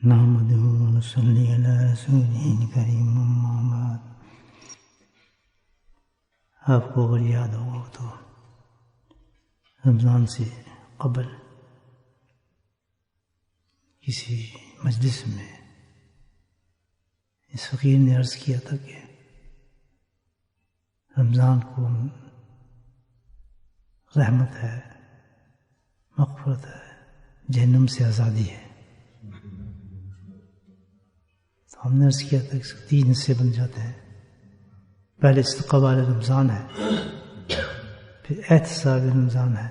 نحمده ونصلي على رسوله الكريم اما بعد. آپ کو اگر یاد ہو تو رمضان سے قبل کسی مجلس میں اس فقیر نے عرض کیا تھا کہ رمضان کو رحمت ہے، مغفرت ہے، جہنم سے آزادی ہے. تو ہم نے عرض کیا تھا کہ 3 حصے بن جاتے ہیں. پہلے استقبال رمضان ہے، پھر احتساب رمضان ہے،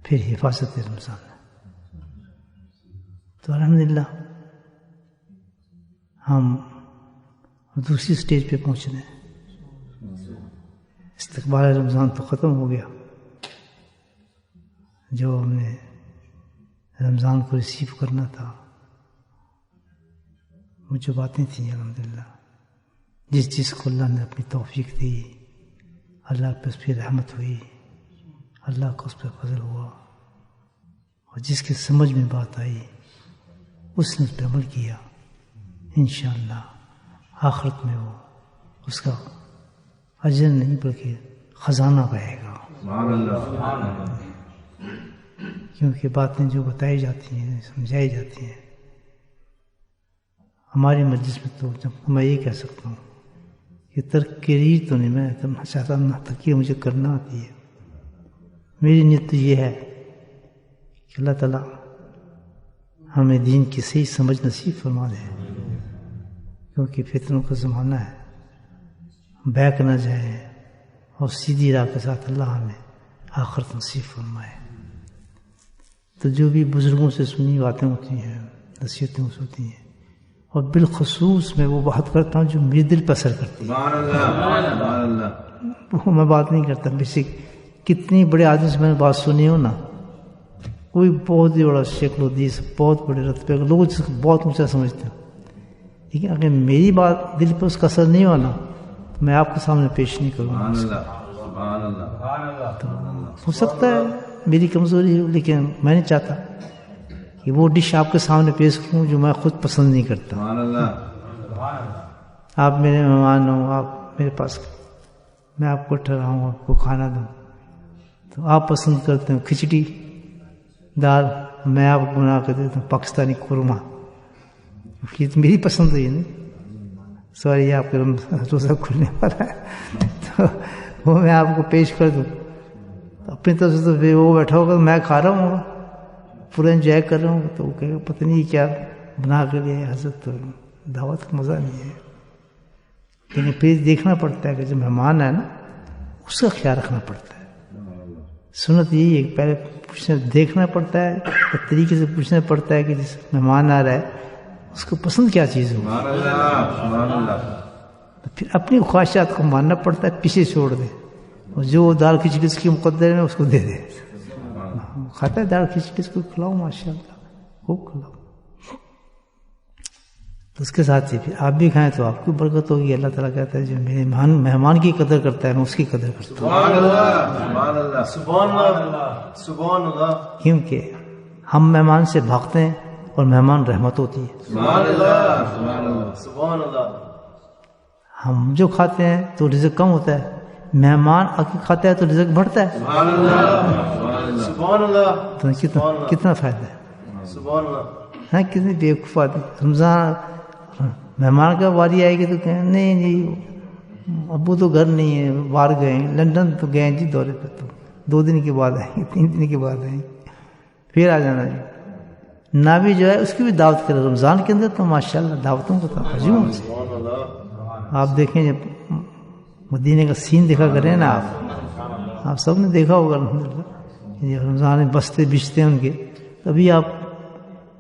پھر حفاظت رمضان ہے. تو الحمدللہ ہم دوسری سٹیج پہ پہنچ رہے ہیں. استقبال رمضان تو ختم ہو گیا، جو ہم نے رمضان کو ریسیو کرنا تھا، وہ جو باتیں تھیں الحمدللہ، جس کو اللہ نے اپنی توفیق دی، اللہ پہ اس پہ رحمت ہوئی، اللہ کو اس پہ فضل ہوا، اور جس کے سمجھ میں بات آئی اس نے اس پہ عمل کیا، انشاءاللہ آخرت میں وہ اس کا اجر نہیں بلکہ خزانہ رہے گا. کیونکہ باتیں جو بتائی جاتی ہیں، سمجھائی جاتی ہیں، ہماری مجلس میں تو جب میں یہ کہہ سکتا ہوں کہ تقریر تو نہیں میں کرنا چاہتا، نہ تقریر مجھے کرنا آتی ہے. میری نیت تو یہ ہے کہ اللہ تعالیٰ ہمیں دین کی صحیح سمجھ نصیب فرما دے، کیونکہ فتنوں کا زمانہ ہے، بیک نہ جائے اور سیدھی راہ کے ساتھ اللہ ہمیں آخرت نصیب فرمائے. تو جو بھی بزرگوں سے سنی باتیں ہوتی ہیں، نصیحتیں ہوتی ہیں، اور بالخصوص میں وہ بات کرتا ہوں جو میرے دل پر اثر کرتی ہے. وہ میں بات نہیں کرتا بیسک کتنی بڑے آدمی سے میں نے بات سنی ہو نا، کوئی بہت ہی بڑا شکل و حدیث، بہت بڑے رتبے کے لوگ جس کو بہت اونچا سمجھتے ہیں، لیکن اگر میری بات دل پہ اس کا اثر نہیں ہوا نا تو میں آپ کے سامنے پیش نہیں کروں گا. ہو سکتا ہے میری کمزوری ہے، لیکن میں نہیں چاہتا کہ وہ ڈش آپ کے سامنے پیش کروں جو میں خود پسند نہیں کرتا. آپ میرے مہمان ہوں، آپ میرے پاس، میں آپ کو ٹھہراؤں، آپ کو کھانا دوں، تو آپ پسند کرتے ہیں کھچڑی دال، میں آپ کو بنا کر دیتا ہوں پاکستانی قورمہ. یہ تو میری پسند ہے نہیں، سوری آپ کے روزہ کھلنے والا ہے تو وہ میں آپ کو پیش کر دوں. اپنی طرف سے تو وہ بیٹھا ہوگا، میں کھا رہا ہوں پورا انجوائے کر رہا ہوں، تو وہ کہے گا پتہ نہیں کیا بنا کر لیا حضرت، تو دعوت کا مزہ نہیں ہے. لیکن پھر دیکھنا پڑتا ہے کہ جو مہمان ہے نا اس کا خیال رکھنا پڑتا ہے. سنت یہی ہے کہ پہلے دیکھنا پڑتا ہے، طریقے سے پوچھنا پڑتا ہے کہ جس مہمان آ رہا ہے اس کو پسند کیا چیز ہو، پھر اپنی خواہشات کو ماننا پڑتا ہے، پیچھے چھوڑ دے، اور جو دال کھچڑی اس کی مقدر ہے اس کو دے دے. کھاتا ہے دال کھچڑی، اس کو کھلاؤ، ماشاء اللہ خوب کھلاؤ. تو اس کے ساتھ ہی پھر آپ بھی کھائیں تو آپ کی برکت ہوگی. اللہ تعالیٰ کہتا ہے جو میرے مہمان کی قدر کرتا ہے میں اس کی قدر کرتا ہوں. سبحان اللہ. کیونکہ ہم مہمان سے بھاگتے ہیں اور مہمان رحمت ہوتی ہے. سبحان اللہ. ہم جو کھاتے ہیں تو رزق کم ہوتا ہے، مہمان آ کے کھاتا ہے تو رزق بڑھتا ہے. سبحان اللہ. تو کتنا فائدہ ہے. سبحان اللہ. ہاں کتنی بیوقوف آدمی. رمضان مہمان کا باری آئے گی تو کہیں نہیں جی ابو تو گھر نہیں ہے، باہر گئے ہیں، لندن تو گئے ہیں جی دورے پہ، تو 2 دن کے بعد آئیں گے، 3 دن کے بعد آئیں گے، پھر آ جانا جی. نہ بھی جو ہے اس کی بھی دعوت کرے. رمضان کے اندر تو ماشاءاللہ دعوتوں کو تو ہجوم سے آپ دیکھیں، جب مدینے کا سین دیکھا کریں نا آپ سب نے دیکھا ہوگا الحمدللہ، رمضان میں بستے بچتے ہیں ان کے، تبھی آپ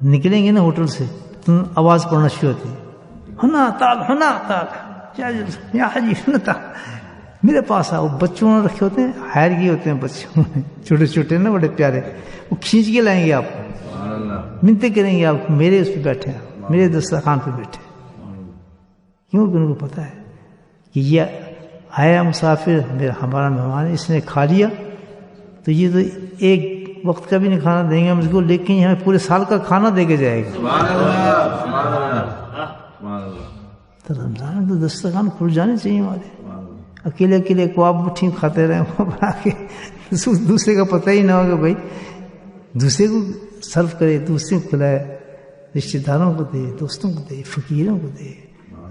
نکلیں گے نا ہوٹل سے تو آواز پڑنا شروع ہوتی ہے، ہنا تال یا حجی ہنا. میرے پاس آؤ. بچوں نے رکھے ہوتے ہیں، ہائر کیے ہوتے ہیں بچوں نے، چھوٹے چھوٹے نا بڑے پیارے، وہ کھینچ کے لائیں گے آپ کو، منتیں کریں گے آپ کو، میرے اس پہ بیٹھے ہیں، میرے دسترخوان پہ بیٹھے. کیونکہ ان کو پتہ ہے کہ یہ آیا مسافر، ہمارا مہمان ہے، اس نے کھا لیا تو یہ تو ایک وقت کا بھی نہیں کھانا دیں گے ہم اس کو، لیکن یہاں پورے سال کا کھانا دے کے جائے گا. تو رمضان تو دسترخوان کھل جانے چاہیے ہمارے. اکیلے اکیلے کواب مٹھی کھاتے رہے وہ بنا کے، دوسرے کا پتہ ہی نہ ہو کہ بھائی دوسرے کو سرو کرے، دوسرے کو کھلائے، رشتہ داروں کو دے، دوستوں کو دے، فقیروں کو دے،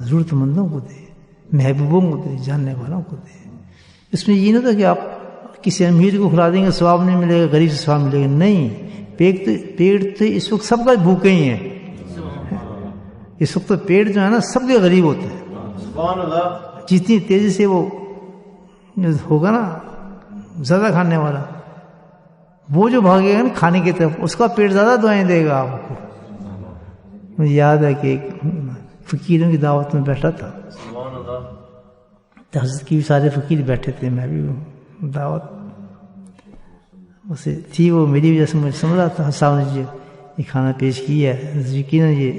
ضرورت مندوں کو دے، محبوبوں کو دے، جاننے والوں کو دے. اس میں یہ نہیں ہوتا کہ آپ کسی امیر کو کھلا دیں گے ثواب نہیں ملے گا، غریب سے ثواب ملے گا. نہیں، پیٹ تو اس وقت سب کا بھوکے ہی ہیں. اس وقت تو پیٹ جو ہے نا سب کے غریب ہوتے ہیں. سبحان اللہ. جتنی تیزی سے وہ ہوگا نا زیادہ کھانے والا، وہ جو بھاگے گا نا کھانے کی طرف، اس کا پیٹ زیادہ دعائیں دے گا آپ کو. مجھے یاد ہے کہ ایک فقیروں کی دعوت میں بیٹھا تھا، سبحان اللہ. حضرت کی بھی سارے فقیر بیٹھے تھے، میں بھی دعوت اسے تھی، وہ میری وجہ سے مجھے سمجھ رہا تھا صاحب نے جی یہ کھانا پیش کیا ہے. یقیناً یہ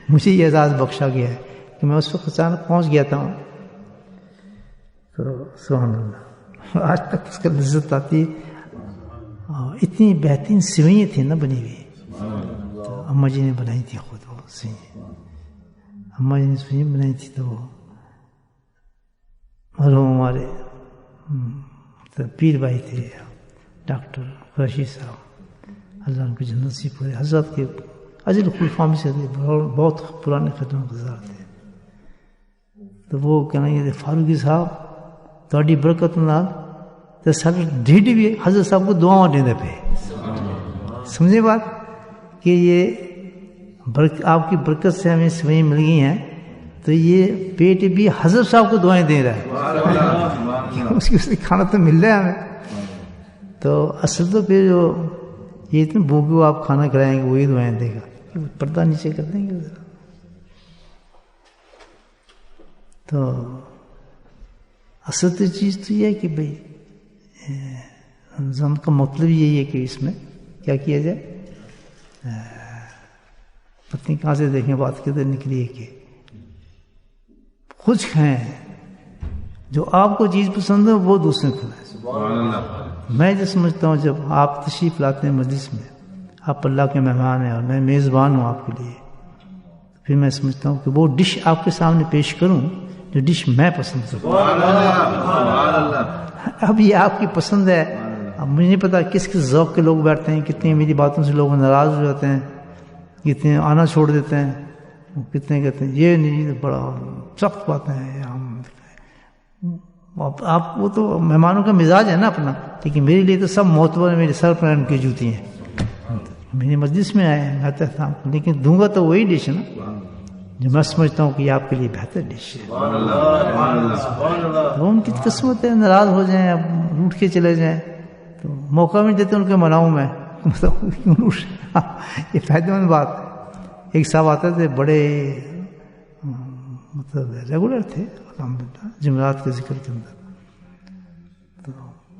مجھے یہ اعزاز بخشا گیا ہے کہ میں اس وقت اچانک پہنچ گیا تھا. تو سبحان اللہ، آج تک اس کا لذت آتی ہے. اتنی بہترین سوئیاں تھیں نا بنی ہوئی، تو اماں جی نے بنائی تھی خود وہ سوئیاں. اماں جی نے سوئیاں بنائی تھی تو وہ مرحوم ہمارے پیر بھائی تھے ڈاکٹر قریشی صاحب، اللہ ان کو جنت سے پورے، حضرت کے اجل خلفاء میں سے تھے، بہت پرانے خدمت گزار تھے. تو وہ کہنا یہ فاروقی صاحب تھوڑی برکت نال تو سب ڈھیڈ بھی حضرت صاحب کو دعاؤں دینے پہ. سمجھے بات کہ یہ آپ کی برکت سے ہمیں سوئیں مل گئی ہیں، تو یہ پیٹ بھی حضرت صاحب کو دعائیں دے رہا ہے. اس کی کھانا تو مل رہا ہے ہمیں. تو اصل تو پھر جو یہ اتنے بھوکے آپ کھانا کھلائیں گے وہی دعائیں دے گا. پردہ نیچے کر دیں گے ذرا. تو اصل تو چیز تو یہ ہے کہ بھائی رمضان کا مطلب یہی ہے کہ اس میں کیا کیا جائے. پتنی کہاں سے دیکھیں بات کدھر نکلی ہے کہ خود کھائیں، جو آپ کو چیز پسند ہے وہ دوسرے کو کھلائیں. میں جو سمجھتا ہوں جب آپ تشریف لاتے ہیں مجلس میں، آپ اللہ کے مہمان ہیں اور میں میزبان ہوں آپ کے لیے، پھر میں سمجھتا ہوں کہ وہ ڈش آپ کے سامنے پیش کروں جو ڈش میں پسند کروں. اب یہ آپ کی پسند ہے. اب مجھے نہیں پتا کس کس ذوق کے لوگ بیٹھتے ہیں، کتنے میری باتوں سے لوگ ناراض ہو جاتے ہیں، کتنے آنا چھوڑ دیتے ہیں، کتنے کہتے ہیں یہ نہیں بڑا سخت باتیں ہیں. آپ وہ تو مہمانوں کا مزاج ہے نا اپنا، لیکن میرے لیے تو سب معتبر ہے، میرے سر پر ان کی جوتی ہیں. میری مجلس میں آئے میں کہتا ہوں لیکن دوں گا تو وہی ڈش ہے نا جو میں سمجھتا ہوں کہ یہ آپ کے لیے بہتر ڈش ہے. وہ ان کی قسمت ہے، ناراض ہو جائیں، اب روٹ کے چلے جائیں تو موقع نہیں دیتے ان کے مناؤں میں. یہ فائدہ مند بات ہے. ایک صاحب آتے تھے بڑے مطلب ریگولر تھے الحمدللہ جمعرات کے ذکر کے اندر، تو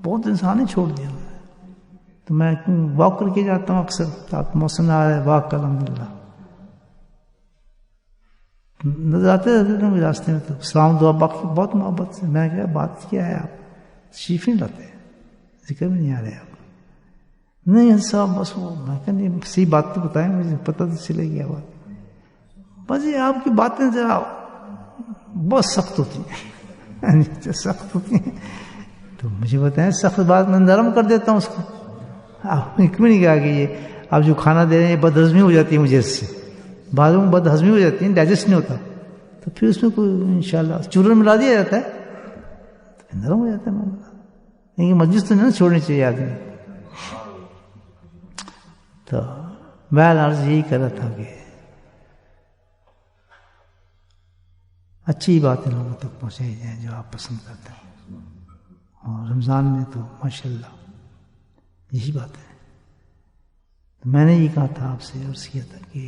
بہت انسان ہی چھوڑ دیا. تو میں واک کر کے جاتا ہوں اکثر، آپ موسم آ رہا ہے واک کا الحمدللہ، نظر آتے رہتے تھے مجھے راستے میں. تو سلام دعا باقی بہت محبت سے. میں کہا بات کیا ہے، آپ تشریف نہیں لاتے، ذکر میں نہیں آ رہے آپ. نہیں صاحب بس وہ میں کہا نہیں صحیح بات تو بتائیں مجھے پتہ تو چلے گیا بات. بس یہ آپ کی باتیں ذرا بہت سخت ہوتی ہیں. سخت ہوتی ہیں تو مجھے بتائیں سخت بات میں نرم کر دیتا ہوں اس کو. آپ نے کیوں نہیں کہا کہ یہ آپ جو کھانا دے رہے ہیں بد ہضمی ہو جاتی ہے مجھے اس سے، بعضوں میں بد ہضمی ہو جاتی ہے، ڈائجسٹ نہیں ہوتا، تو پھر اس میں کوئی انشاءاللہ چورن ملا دیا جاتا ہے تو پھر نرم ہو جاتا ہے معاملہ. لیکن مجلس تو نہیں چھوڑنی چاہیے آدمی. تو میں عرض یہی کر رہا تھا کہ اچھی باتیں لوگوں تک پہنچائی جائیں جو آپ پسند کرتے ہیں. اور رمضان میں تو ماشاءاللہ یہی بات ہے. تو میں نے یہ کہا تھا آپ سے، عرض کیا تھا کہ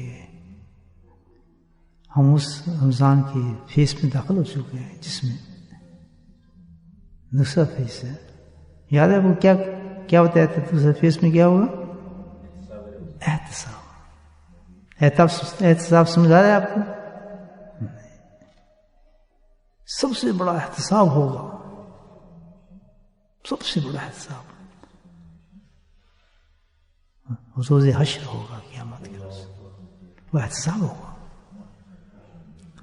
ہم اس رمضان کے فیس میں داخل ہو چکے ہیں جس میں دوسرا فیس ہے. یاد ہے وہ کیا بتایا تھا دوسرا فیس میں کیا ہوگا؟ احتساب سمجھ آ رہا ہے آپ کو؟ سب سے بڑا احتساب ہوگا، سب سے بڑا احتساب روز حشر ہوگا قیامت کے روز، وہ احتساب ہوگا.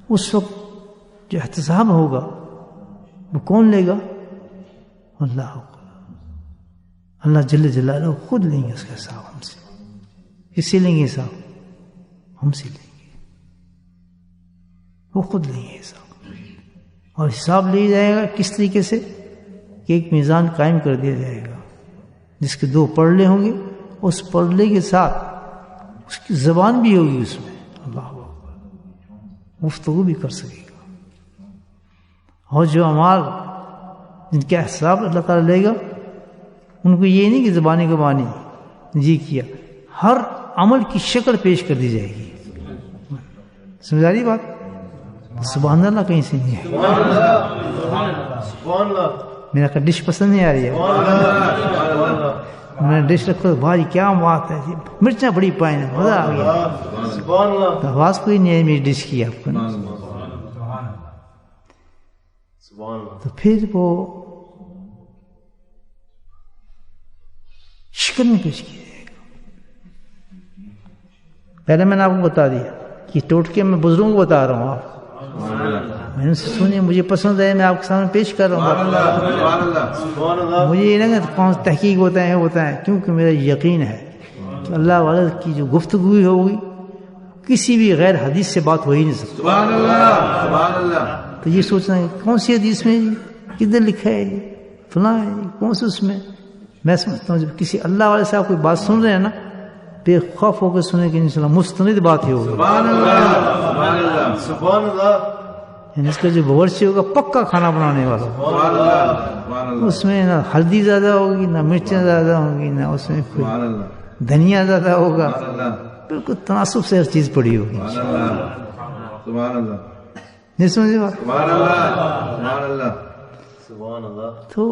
اس وقت جو احتساب ہوگا وہ کون لے گا؟ اللہ ہوگا. اللہ جل جلالہ خود لیں گے اس کا حساب ہم سے. کس سے لیں گے حساب؟ ہم سے لیں گے. وہ خود لیں گے حساب. اور حساب لیا جائے گا کس طریقے سے کہ ایک میزان قائم کر دیا جائے گا جس کے 2 پلڑے ہوں گے. اس پلڑے کے ساتھ اس کی زبان بھی ہوگی، اس میں اللہ اکبر گفتگو بھی کر سکے گا. اور جو اعمال جن کا حساب اللہ تعالیٰ لے گا ان کو یہ نہیں کہ زبانی کو بانی جی کیا، ہر عمل کی شکل پیش کر دی جائے گی. سمجھ آ رہی بات؟ سبحان اللہ کہیں سے نہیں ہے. سبحان اللہ. میرا کا ڈش پسند نہیں آ رہی ہے. میں نے ڈش رکھو بھائی کیا بات ہے جی، مرچیں بڑی پائیں، مزہ آ گیا. سبحان اللہ. تو آواز کوئی نہیں ہے میری ڈش کی آپ کو. سبحان اللہ. تو پھر وہ شکل میں پیش کیا جائے گا. پہلے میں نے آپ کو بتا دیا کہ ٹوٹکے میں بزرگوں کو بتا رہا ہوں. آپ میں نے سنی، مجھے پسند ہے، میں آپ کے سامنے پیش کر رہا ہوں. سبحان اللہ. مجھے یہ نہیں کہ کون تحقیق ہوتا ہے کیونکہ میرا یقین ہے کہ اللہ والے کی جو گفتگو ہوگی کسی بھی غیر حدیث سے بات ہو ہی نہیں سکتی. سبحان اللہ. تو یہ سوچنا ہے کون سی حدیث میں کدھر لکھا ہے جی، فلاں ہے جی، کون سی اس میں. میں سمجھتا ہوں جب کسی اللہ والے سے آپ کوئی بات سن رہے ہیں نا، بے خوف ہو کے سنیں کہ انشاءاللہ مستند بات ہی ہوگی. سبحان اللہ. سبحان اللہ. یعنی اس کا جو باورچی ہوگا پکا کھانا بنانے والا ہوگا. سبحان اللہ. اس میں نہ ہلدی زیادہ ہوگی، نہ مرچیں زیادہ ہوں گی، نہ اس میں کوئی دھنیا زیادہ ہوگا. بالکل تناسب سے ہر چیز پڑی ہوگی. سبحان اللہ. نہیں سمجھے بات؟ سبحان اللہ. سبحان اللہ. سبحان اللہ. تو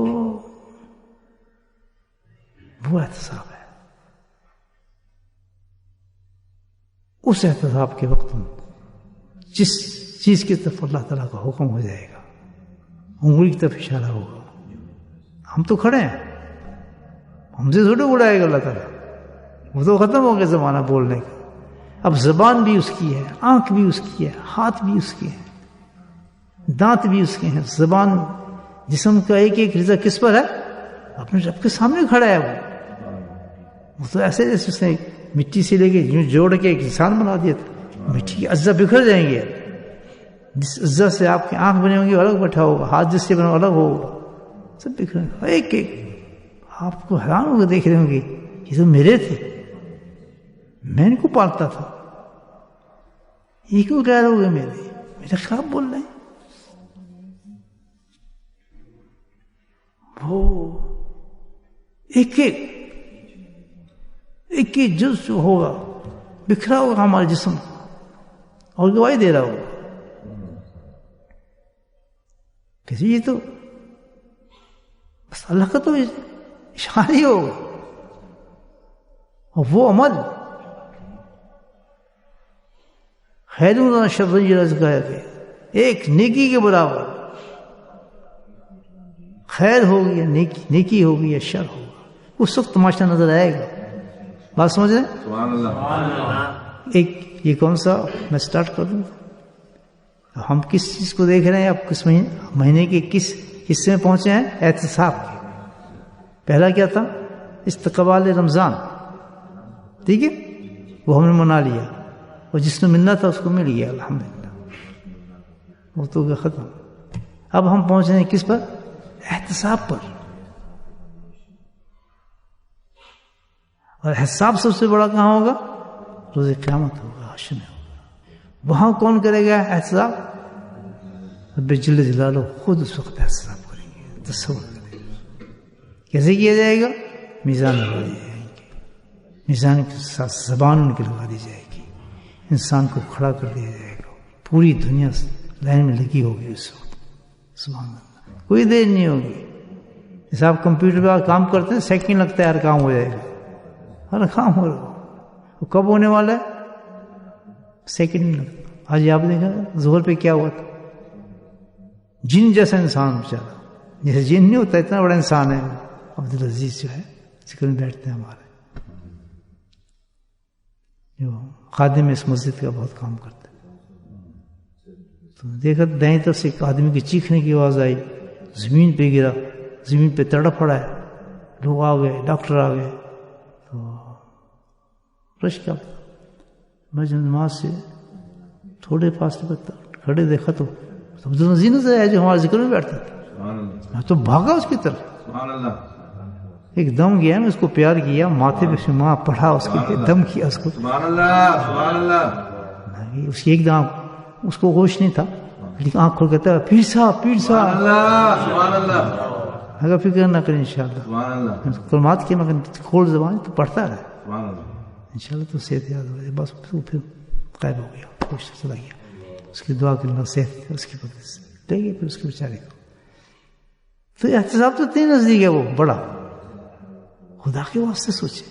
وہ احتساب ہے. اس احتساب کے وقت میں جس چیز کی طرف اللہ تعالیٰ کا حکم ہو جائے گا، انگلی کی طرف اشارہ ہوگا، ہم تو کھڑے ہیں، ہم سے تھوڑے اڑائے گا اللہ تعالیٰ. وہ تو ختم ہو گیا زمانہ بولنے کا. اب زبان بھی اس کی ہے، آنکھ بھی اس کی ہے، ہاتھ بھی اس کے ہیں، دانت بھی اس کے ہیں. زبان جسم کا ایک ایک رضا کس پر ہے؟ اپنے رب کے سامنے کھڑا ہے. وہ تو ایسے جیسے اس نے مٹی سے لے کے یوں جوڑ کے ایک انسان بنا دیا تھا. مٹی کے اجزا بکھر جائیں گے. جس اجزا سے آپ کی آنکھ بنے ہوں گی الگ بیٹھا ہوگا، ہاتھ جس سے بنا الگ ہوگا، سب بکھر ایک ایک. آپ کو حیران ہو کے دیکھ رہے ہوں گے یہ تو میرے تھے، میں ان کو پالتا تھا، یہ کیوں غیر ہو گئے میرے خلاف بول رہے ہیں. وہ ایک ایک جز جو ہوگا بکھرا ہوگا ہمارے جسم اور گواہی دے رہا ہوگا کہ یہ تو بس اللہ کا تو اشارہ ہی ہوگا. اور وہ عمل خیر شر رزق ہے کہ ایک نیکی کے برابر خیر ہوگی یا نیکی ہوگی یا شر ہوگا، اس وقت تماشا نظر آئے گا. بات سمجھ رہے؟ سبحان اللہ. ایک یہ کون سا میں سٹارٹ کر دوں. ہم کس چیز کو دیکھ رہے ہیں؟ اب کس مہینے کے کس حصے میں پہنچے ہیں؟ احتساب کے. پہلا کیا تھا؟ استقبال رمضان. ٹھیک ہے، وہ ہم نے منا لیا، اور جس نے ملنا تھا اس کو مل گیا الحمدللہ، وہ تو گیا ختم. اب ہم پہنچ رہے ہیں کس پر؟ احتساب پر. اور احتساب سب سے بڑا کہاں ہوگا؟ روز قیامت ہوگا، حشر میں ہوگا. وہاں کون کرے گا احتساب؟ رب جل جلالہ خود اس وقت احتساب کریں گے. تصور کریں گے کیسے کیا جائے گا؟ میزان لگا دی جائے گی، میزان کے ساتھ زبان ان کی لگا دی جائے گی، انسان کو کھڑا کر دیا جائے گا. پوری دنیا لائن میں لگی ہوگی اس وقت. سبحان اللہ. کوئی دیر نہیں ہوگی. جیسے آپ کمپیوٹر پہ کام کرتے ہیں سیکنڈ لگتا ہے ہر کام ہو جائے گا. ہر کام ہو رہا وہ کب ہونے والا ہے؟ سیکنڈ نہیں لگتا. آج آپ دیکھا ظہر پہ کیا ہوا تھا؟ جن جیسا انسان بیچارا، جیسے جن نہیں ہوتا اتنا بڑا انسان ہے عبدالعزیز جو ہے ذکر میں بیٹھتے ہیں ہمارے. جو خادم اس مسجد کا بہت کام کرتے ہیں. تو دیکھا دائیں طرف سے ایک آدمی کی چیخنے کی آواز آئی, زمین پہ گرا, زمین پہ تڑپ پڑا ہے. لوگ آ گئے, ڈاکٹر آ گئے. تو رش کیا, میں جو نماز سے تھوڑے فاصلے پر کھڑے دیکھا تو عبدالنظیر نظر آیا جو ہمارے ذکر میں بیٹھتا تھا. میں تو بھاگا اس کی طرف, سبحان اللہ. ایک دم گیا, میں اس کو پیار کیا, ماتھے پہ شمع پڑھا, اس کے دم کیا اس کو. سبحان اللہ. سبحان اللہ. اس کی ایک دم اس کو ہوش نہیں تھا, لیکن آنکھ کھول کہتا ہے پیر صاحب, پیر سبحان صاحب. اللہ. سبحان اللہ. اگر فکر نہ کریں انشاءاللہ, سبحان اللہ. کلمات کی مگر کھول زبان تو پڑھتا رہے, سبحان اللہ. انشاءاللہ تو صحت یاد ہو جائے. بس تو پھر غائب ہو گیا, خوش چلا گیا. اس کی دعا کے اللہ صحت اس کی بدل سے لے گئی. پھر اس کے بیچارے کو تو احتساب تو اتنی نزدیک ہے وہ بڑا. خدا کے واسطے سوچے,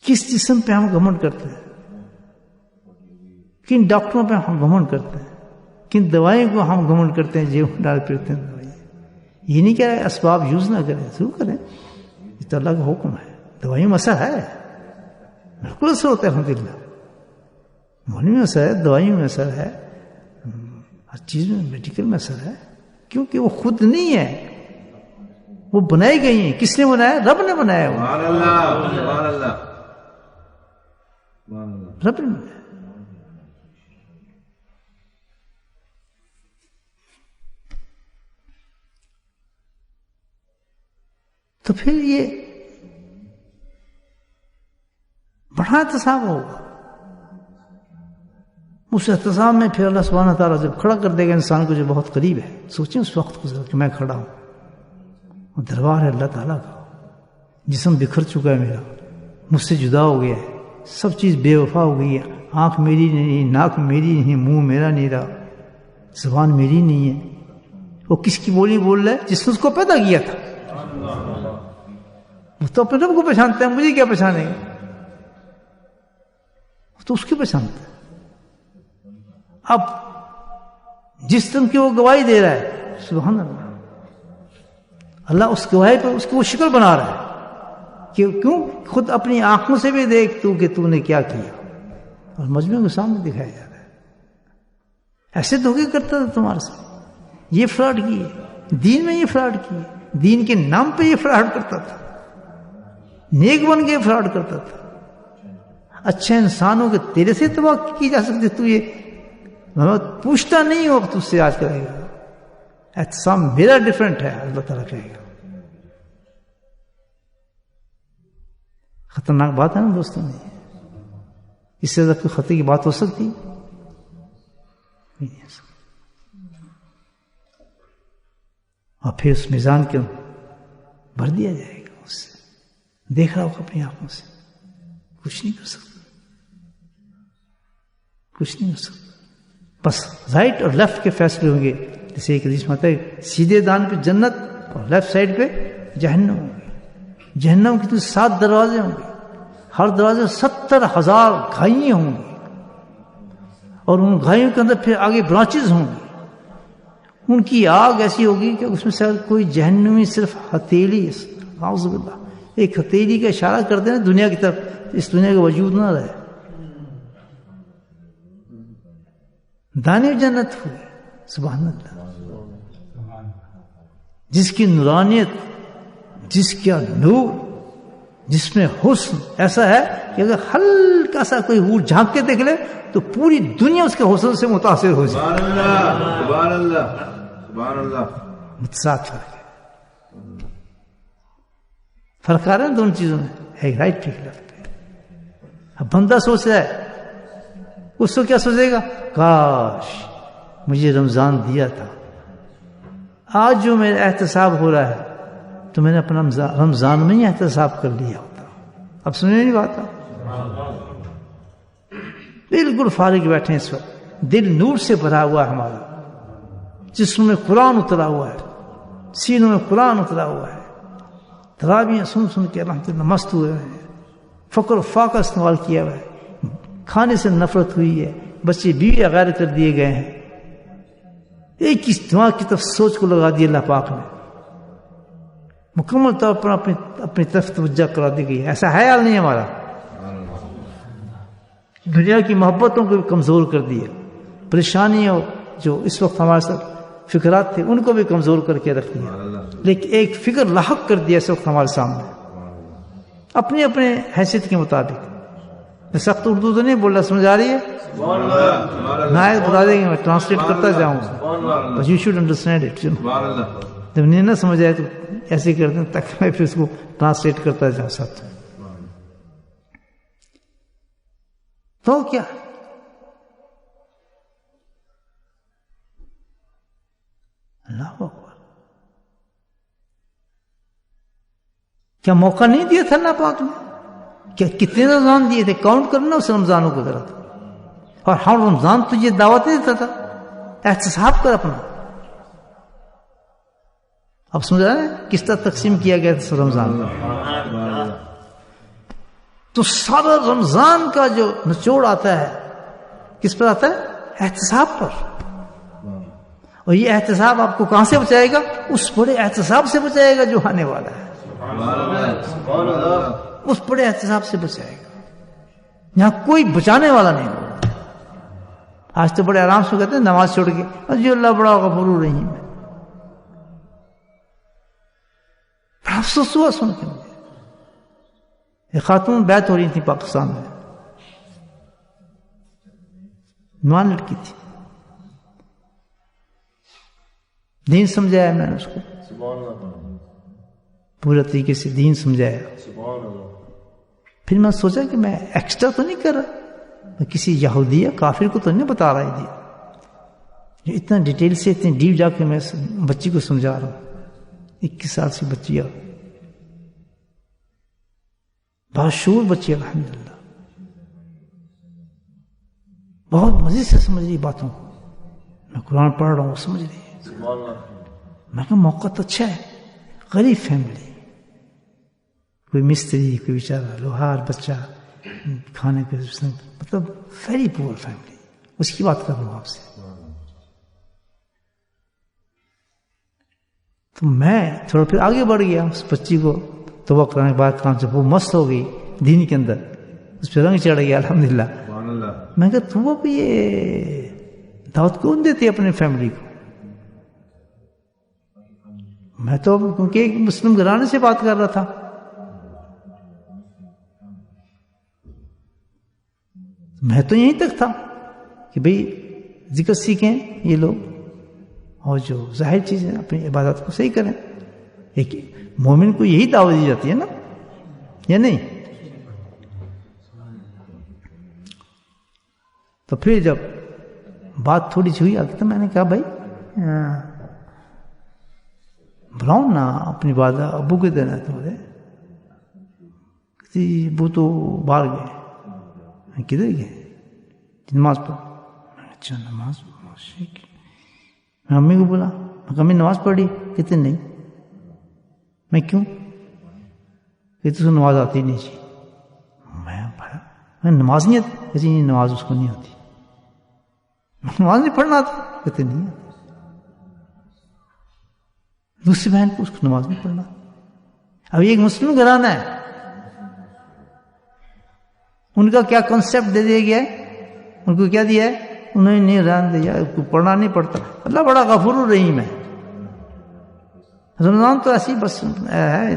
کس جسم پہ ہم گھمنڈ کرتے ہیں, کن ڈاکٹروں پہ ہم گھمنڈ کرتے ہیں, کن دوائیوں کو ہم گھمنڈ کرتے ہیں, جیب ڈال پھرتے ہیں دوائیں. یہ نہیں کہہ رہے اسباب یوز نہ کریں, ضرور کریں, یہ تو اللہ کا حکم ہے. دوائیوں میں اثر ہے, بالکل اثر ہوتا ہے الحمدللہ. مولوی میں اثر ہے, دوائیوں میں اثر ہے, ہر چیز میں میڈیکل میں اثر ہے, کیونکہ وہ خود نہیں ہے, وہ بنائی گئی ہیں. کس نے بنایا؟ رب نے بنایا. وہ سبحان اللہ. سبحان اللہ. سبحان اللہ. رب نے بنایا. تو پھر یہ بڑا احتساب ہوگا. اس احتساب میں پھر اللہ سبحانہ تعالیٰ جب کھڑا کر دے گا انسان کو جو بہت قریب ہے. سوچیں اس وقت کو کہ میں کھڑا ہوں, دربار ہے اللہ تعالیٰ کا, جسم بکھر چکا ہے میرا, مجھ سے جدا ہو گیا ہے, سب چیز بے وفا ہو گئی ہے. آنکھ میری نہیں, ناک میری نہیں, منہ میرا نہیں رہا, زبان میری نہیں ہے. وہ کس کی بولی بول رہا ہے؟ جس نے اس کو پیدا کیا تھا. وہ تو اپنے رب کو پہچانتا ہے, مجھے کیا پہچانے گا؟ تو اس کی پہچانتا ہے. اب جس طرح کی وہ گواہی دے رہا ہے, سبحان اللہ, اللہ اس گواہی پر اس کی وہ شکل بنا رہا ہے کہ کیوں خود اپنی آنکھوں سے بھی دیکھ تو کہ تو نے کیا کیا, اور مجموعے کے سامنے دکھایا جا رہا ہے. ایسے دھوکے کرتا تھا تمہارے ساتھ, یہ فراڈ کیے, دین میں یہ فراڈ کیے, دین کے نام پہ یہ فراڈ کرتا تھا, نیک بن کے فراڈ کرتا تھا. اچھے انسانوں کے تیرے سے توقع کی جا سکتی, تو یہ پوچھتا نہیں ہو تجھ سے آج کرے گا. احتساب میرا ڈفرینٹ ہے, اللہ تعالیٰ کہے گا. خطرناک بات ہے نا دوستوں, نہیں اس سے کوئی خطے کی بات ہو سکتی نہیں ہے. اور پھر اس میزان کے بھر دیا جائے گا. اس سے دیکھ رہا ہوگا اپنی آنکھوں سے, کچھ نہیں کر سکتا, کچھ نہیں کر سکتا. بس رائٹ اور لیفٹ کے فیصلے ہوں گے. جیسے ایک حدیث میں آتا ہے, سیدھے دان پہ جنت اور لیفٹ سائڈ پہ جہنم ہوں گے. جہنم کے تو 7 دروازے ہوں گے, ہر دروازے 70,000 گھائیاں ہوں گی, اور ان گھائیوں کے اندر پھر آگے برانچز ہوں گی. ان کی آگ ایسی ہوگی کہ اس میں سے کوئی جہنمی صرف ہتھیلی, اعوذ باللہ, ایک ہتھیلی کا اشارہ کر دینا دنیا کی طرف, اس دنیا کا وجود نہ رہے. دانے جنت ہوئی. سبحان اللہ. جس کی نورانیت, جس کا نور, جس میں حسن ایسا ہے کہ اگر ہلکا سا کوئی حور جھانک کے دیکھ لے تو پوری دنیا اس کے حسن سے متاثر ہو جائے. سبحان اللہ. سبحان اللہ. سبحان اللہ. متضاد فرق ہے, فرق آ رہا ہے دونوں چیزوں میں, ہے رائٹ ٹھیک لیفٹ. اب بندہ سوچ رہا ہے, اس کو کیا سوچے گا, کاش مجھے رمضان دیا تھا, آج جو میرا احتساب ہو رہا ہے تو میں نے اپنا رمضان میں ہی احتساب کر لیا ہوتا. اب سننے نہیں بات, بالکل فارغ بیٹھے اس وقت, دل نور سے بھرا ہوا ہے ہمارا, جسم میں قرآن اترا ہوا ہے, سینوں میں قرآن اترا ہوا ہے, تراویحیں سن سن کے الحمدللہ مست ہوئے ہیں, فقر و فاقہ استعمال کیا ہوا ہے, کھانے سے نفرت ہوئی ہے, بچے بیوی غیر کر دیے گئے ہیں, ایک ہی دماغ کی طرف سوچ کو لگا دیا اللہ پاک نے. مکمل طور پر اپنی طرف توجہ کرا دی گئی. ایسا ہے حال نہیں ہمارا. دنیا کی محبتوں کو بھی کمزور کر دیا, پریشانیوں جو اس وقت ہمارے ساتھ فکرات تھے ان کو بھی کمزور کر کے رکھ دیا, لیکن ایک فکر لاحق کر دیا اس وقت ہمارے سامنے اپنے اپنے حیثیت کے مطابق. میں سخت اردو تو نہیں بول رہا, سمجھ آ رہی ہے؟ میں بتا دیں گے, میں ٹرانسلیٹ کرتا جاؤں گا, بس یو شوڈ انڈرسٹینڈ اٹ. جب نہیں نہ سمجھ آئے تو ایسے کرتے ہیں تاکہ میں پھر اس کو ٹرانسلیٹ کرتا جاؤں ساتھ. تو کیا اللہ اکبر, کیا موقع نہیں دیا تھا اللہ پاک نے؟ کیا کتنے رمضان دیے تھے؟ کاؤنٹ کرنا اس رمضانوں کو ذرا. اور ہر رمضان تجھے دعوت دیتا تھا, احتساب کر اپنا. اب سمجھ رہے ہیں کس طرح تقسیم کیا گیا تھا رمضان. تو سارا رمضان کا جو نچوڑ آتا ہے کس پر آتا ہے؟ احتساب پر. اور یہ احتساب آپ کو کہاں سے بچائے گا؟ اس بڑے احتساب سے بچائے گا جو آنے والا ہے. اس بڑے احتساب سے بچائے گا, یہاں کوئی بچانے والا نہیں ہوگا. آج تو بڑے آرام سے کہتے ہیں نماز چھوڑ کے جی اللہ بڑا غفور رحیم ہے. بڑا افسوس ہوا سن کے مجھے. ایک خاتون بیعت ہو رہی تھی پاکستان میں, نوان لڑکی تھی, دین سمجھایا میں نے اس کو, پورے طریقے سے دین سمجھایا. پھر میں سوچا کہ میں ایکسٹرا تو نہیں کر رہا, میں کسی یہودی یا کافر کو تو نہیں بتا رہا ہے جو اتنا ڈیٹیل سے اتنی ڈیپ جا کے میں بچی کو سمجھا رہا ہوں. 21 سال سے بچی ہے, باشعور بچی, الحمدللہ بہت مزے سے سمجھ رہی باتوں کو. میں قرآن پڑھ رہا ہوں, وہ سمجھ رہی ہے. میں کہا موقع تو اچھا ہے. غریب فیملی, کوئی مستری, کوئی بیچارہ لوہار بچہ, کھانے کے مطلب ویری پور فیملی, اس کی بات کر رہا ہوں آپ سے. تو میں تھوڑا پھر آگے بڑھ گیا, اس بچی کو توبہ کرانے کے بعد کام سے وہ مست ہو گئی دین کے اندر, اس پہ رنگ چڑھ گیا الحمدللہ. میں کہا تو اب یہ دعوت کون دیتی اپنے فیملی کو؟ میں تو کیونکہ ایک مسلم گھرانے سے بات کر رہا تھا. میں تو یہیں تک تھا کہ بھئی ذکر سیکھیں یہ لوگ, اور جو ظاہر چیزیں اپنی عبادت کو صحیح کریں. ایک مومن کو یہی دعوت دی جاتی ہے نا, یا نہیں؟ تو پھر جب بات تھوڑی سی ہوئی آگے تو میں نے کہا بھائی بلاؤ نا اپنی بات ابو کے دینا تمہارے. ابو تو باہر گئے. کدھر گئے؟ نماز پڑھ. اچھا نماز میں امی کو بولا, میں امی نماز پڑھی؟ کہتے نہیں. میں کیوں؟ کہتے تو نماز آتی نہیں جی. میں نماز نہیں آتی. کہتے نہیں نماز اس کو نہیں آتی. نماز نہیں پڑھنا آتی؟ کہتے نہیں آتی. دوسری بہن کو اس کو نماز نہیں پڑھنا. اب ایک مسلم گھرانہ ہے, ان کا کیا کنسپٹ دے دیا گیا ہے؟ ان کو کیا دیا ہے؟ انہوں نے نہیں رہن دیا, پڑھنا نہیں پڑتا. اللہ بڑا غفور الرحیم ہے. رمضان تو ایسی بس ہے,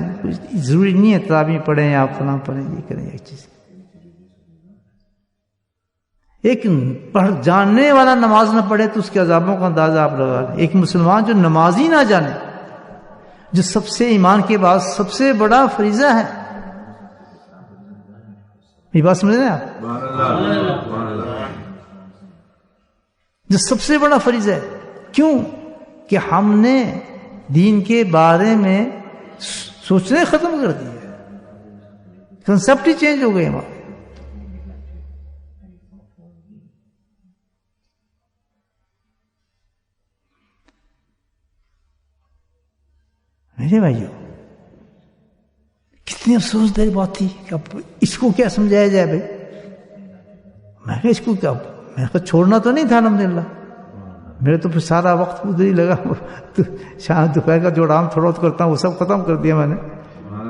ضروری نہیں ہے تراویح پڑھیں یا فلاں پڑھیں, یہ کریں ایک چیز. ایک پڑھ جاننے والا نماز نہ پڑھے تو اس کے عذابوں کا اندازہ آپ لگا لیں. ایک مسلمان جو نماز ہی نہ جانے, جو سب سے ایمان کے بعد سب سے بڑا فریضہ ہے. یہ بات سمجھ رہے ہیں آپ؟ جو سب سے بڑا فریضہ ہے. کیوں کہ ہم نے دین کے بارے میں سوچنے ختم کر دیے, کنسپٹ ہی چینج ہو گئے ہمارے. میرے بھائیو کتنی افسوس دہ بات تھی کہ اب اس کو کیا سمجھایا جائے بھائی. میں کہا اس کو کیا, میں کہا چھوڑنا تو نہیں تھا الحمدللہ, میرے تو پھر سارا وقت ادھر ہی لگا. تو شام دوپہر کا جو آرام تھوڑا بہت کرتا ہوں وہ سب ختم کر دیا میں نے.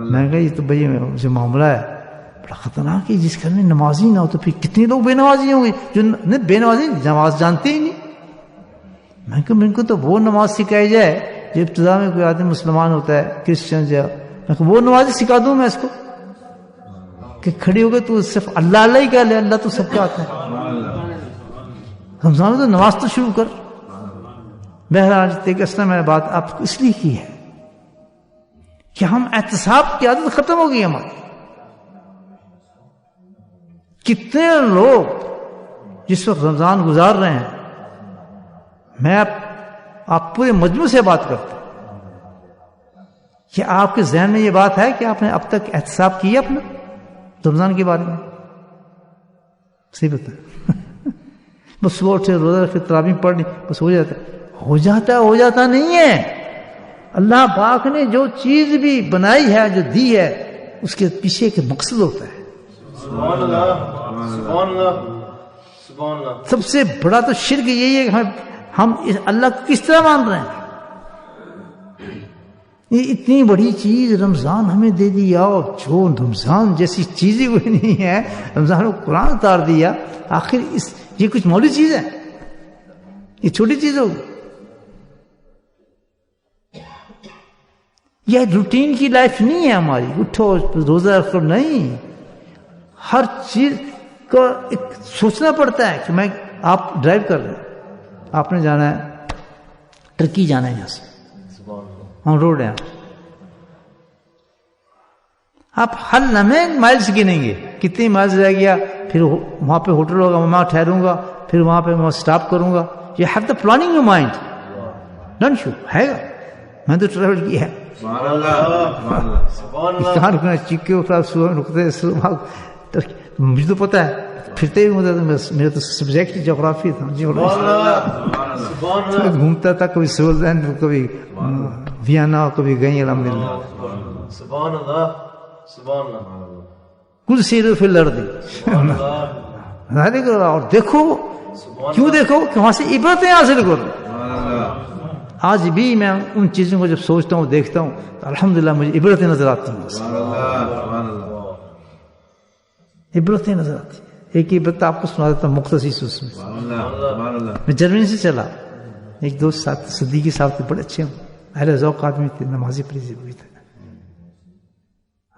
میں نے کہا یہ تو بھائی مجھے معاملہ ہے بڑا خطرناک ہے. جس گھر میں نمازی نہ ہو تو پھر کتنے لوگ بے نمازی ہوں گے جو بے نمازی نماز جانتے ہی نہیں. میں کہا ان کو تو وہ نماز سکھائی جائے جو ابتدا میں کوئی آدمی مسلمان ہوتا ہے کرسچن یا وہ نماز سکھا دوں میں اس کو کہ کھڑی ہو گئے تو صرف اللہ اللہ ہی کہہ لے. اللہ تو سب کا آتا ہے. رمضان میں تو نماز تو شروع کر. بہرحال ایک اصل میں نے بات آپ کو اس لیے کی ہے کہ ہم احتساب کی عادت ختم ہو گئی ہماری. کتنے لوگ جس وقت رمضان گزار رہے ہیں, میں آپ پورے مجموع سے بات کرتا ہوں کہ آپ کے ذہن میں یہ بات ہے کہ آپ نے اب تک احتساب کیا اپنا رمضان کے بارے میں؟ صحیح بتا. بس صبح اٹھے روزہ رکھے تراویح پڑھ لی بس ہو جاتا نہیں ہے. اللہ پاک نے جو چیز بھی بنائی ہے جو دی ہے اس کے پیچھے ایک مقصد ہوتا ہے. سبحان اللہ سبحان اللہ سبحان اللہ. سب سے بڑا تو شرک یہی ہے کہ ہم اللہ کو کس طرح مان رہے ہیں. یہ اتنی بڑی چیز رمضان ہمیں دے دیا اور جو رمضان جیسی چیزیں کوئی نہیں ہے. رمضان کو قرآن اتار دیا. آخر یہ کچھ مولی چیز ہے؟ یہ چھوٹی چیز ہوگی؟ یہ روٹین کی لائف نہیں ہے ہماری. اٹھو روزہ رکھو نہیں. ہر چیز کو ایک سوچنا پڑتا ہے کہ میں آپ ڈرائیو کر رہے ہیں, آپ نے جانا ہے ٹرکی جانا ہے یہاں سے, ہم روڈ ہیں, آپ ہر لمحے مائلز گنیں گے کتنی مائلز رہ گیا, پھر وہاں پہ ہوٹل ہوگا وہاں ٹھہروں گا, پھر وہاں پہ میں اسٹاپ کروں گا. یہ have the planning your mind. Don't you ہے گا. میں تو ٹریول کیا ہے. کہاں رکنا چیکے رکتے مجھے تو پتا ہے پھرتے ہی میرا تو سبجیکٹ جغرافی تھا. گھومتا تھا کبھی سوئٹزرلینڈ کبھی وینا کبھی گئی الحمد للہ. سبحان اللہ سبحان اللہ. کل سیرو پھر لڑ دی اور دیکھو کیوں دیکھو کہ وہاں سے عبرتیں حاصل کرو. آج بھی میں ان چیزوں کو جب سوچتا ہوں دیکھتا ہوں تو الحمدللہ مجھے عبرتیں نظر آتی ہیں. عبرتیں نظر آتی ہیں. ایک عبرت آپ کو سنا دیتا ہوں مختصر اس میں. میں جرمنی سے چلا, ایک دوست ساتھ صدیقی صاحب تھے, بڑے اچھے اہل ذوق آدمی تھے, نمازی پریزی ہوئی تھے.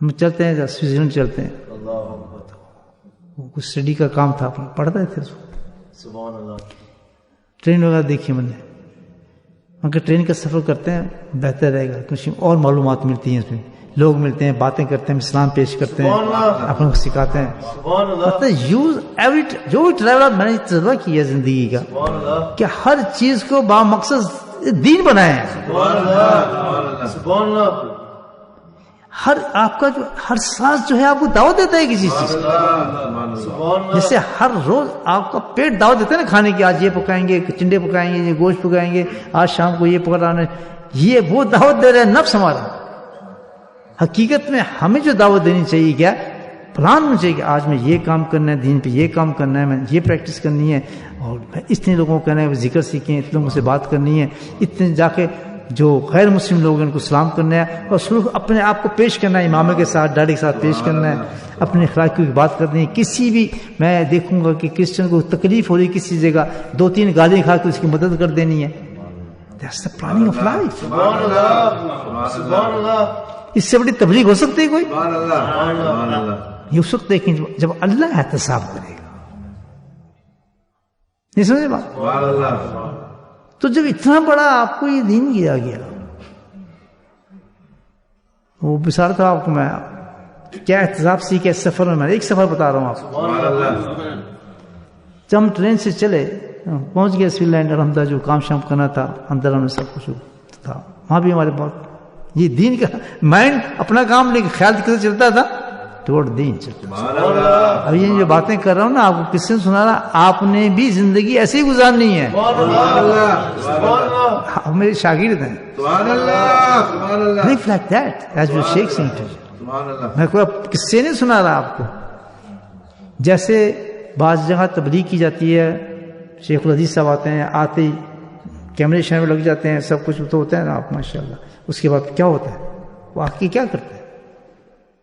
ہم چلتے ہیں سوئٹزرلینڈ چلتے ہیں, کچھ اسٹڈی کا کام تھا اپنا پڑھتے تھے. سبحان اللہ. ٹرین وغیرہ دیکھی میں نے. اگر ٹرین کا سفر کرتے ہیں بہتر رہے گا کچھ اور معلومات ملتی ہیں, اس میں لوگ ملتے ہیں, باتیں کرتے ہیں, اسلام پیش کرتے ہیں, اپنے کو سکھاتے ہیں. مطلب یوز ایوری جو بھی ٹریولر میں نے تجربہ کیا زندگی کا کہ ہر چیز کو با مقصد دین بنائے ہیں. سبحان اللہ. ہر آپ کا جو ہر سانس جو ہے آپ کو دعوت دیتا ہے کسی چیز کی. جیسے ہر روز آپ کا پیٹ دعوت دیتا ہے نا کھانے کی, آج یہ پکائیں گے, چنڈے پکائیں گے, یہ گوشت پکائیں گے, آج شام کو یہ پکانا. یہ وہ دعوت دے رہے ہیں نفس ہمارا. حقیقت میں ہمیں جو دعوت دینی چاہیے کیا پلان ہونا چاہیے کہ آج میں یہ کام کرنا ہے, دین پہ یہ کام کرنا ہے, میں یہ پریکٹس کرنی ہے, اور اتنے لوگوں کو کہنا ہے وہ ذکر سیکھیں, اتنے لوگوں سے بات کرنی ہے, اتنے جا کے جو غیر مسلم لوگ ہیں ان کو سلام کرنا ہے, اور سلوک اپنے آپ کو پیش کرنا ہے امامے کے ساتھ, ڈیڈی کے ساتھ پیش کرنا ہے, اپنے اخلاق کی بات کرنی ہے. کسی بھی میں دیکھوں گا کہ کرسچن کو تکلیف ہو رہی کسی جگہ, 2-3 گالیاں کھا کے اس کی مدد کر دینی ہے. That's the planning of life. سبحان اللہ سبحان اللہ. اس سے بڑی تبلیغ ہو سکتی ہے کوئی؟ سبحان اللہ. یہ ہو سکتا ہے کہ جب اللہ احتساب کرے گا. نہیں سمجھے بات؟ سبحان اللہ. تو جب اتنا بڑا آپ کو یہ دین کیا گیا, وہ بسار تھا آپ کو میں کیا احتساب سیکھا اس سفر میں ایک سفر بتا رہا ہوں آپ کو. سبحان اللہ. جب ہم ٹرین سے چلے پہنچ گئے سوئٹزرلینڈ, الحمدہ جو کام شام کرنا تھا اندر ہم نے سب کچھ تھا, وہاں بھی ہمارے بہت یہ دین کا مائنڈ اپنا کام لیکن خیال کیسے چلتا تھا ٹوٹ دین چلتا. اب یہ جو باتیں کر رہا ہوں نا آپ کو کس سے سنا رہا, آپ نے بھی زندگی ایسے ہی گزارنی ہے. آپ میرے شاگرد ہیں. Live like that as your Sheikh saying to you. میں کوئی کس سے نہیں سنا رہا آپ کو. جیسے بعض جگہ تبلیغ کی جاتی ہے, شیخ الحدیث صاحب آتے ہیں, آتے کیمرے شیمرے لگ جاتے ہیں، سب کچھ تو ہوتا ہے نا آپ ماشاء اللہ. اس کے بعد کیا ہوتا ہے؟ وہ آ کے کیا کرتے ہیں؟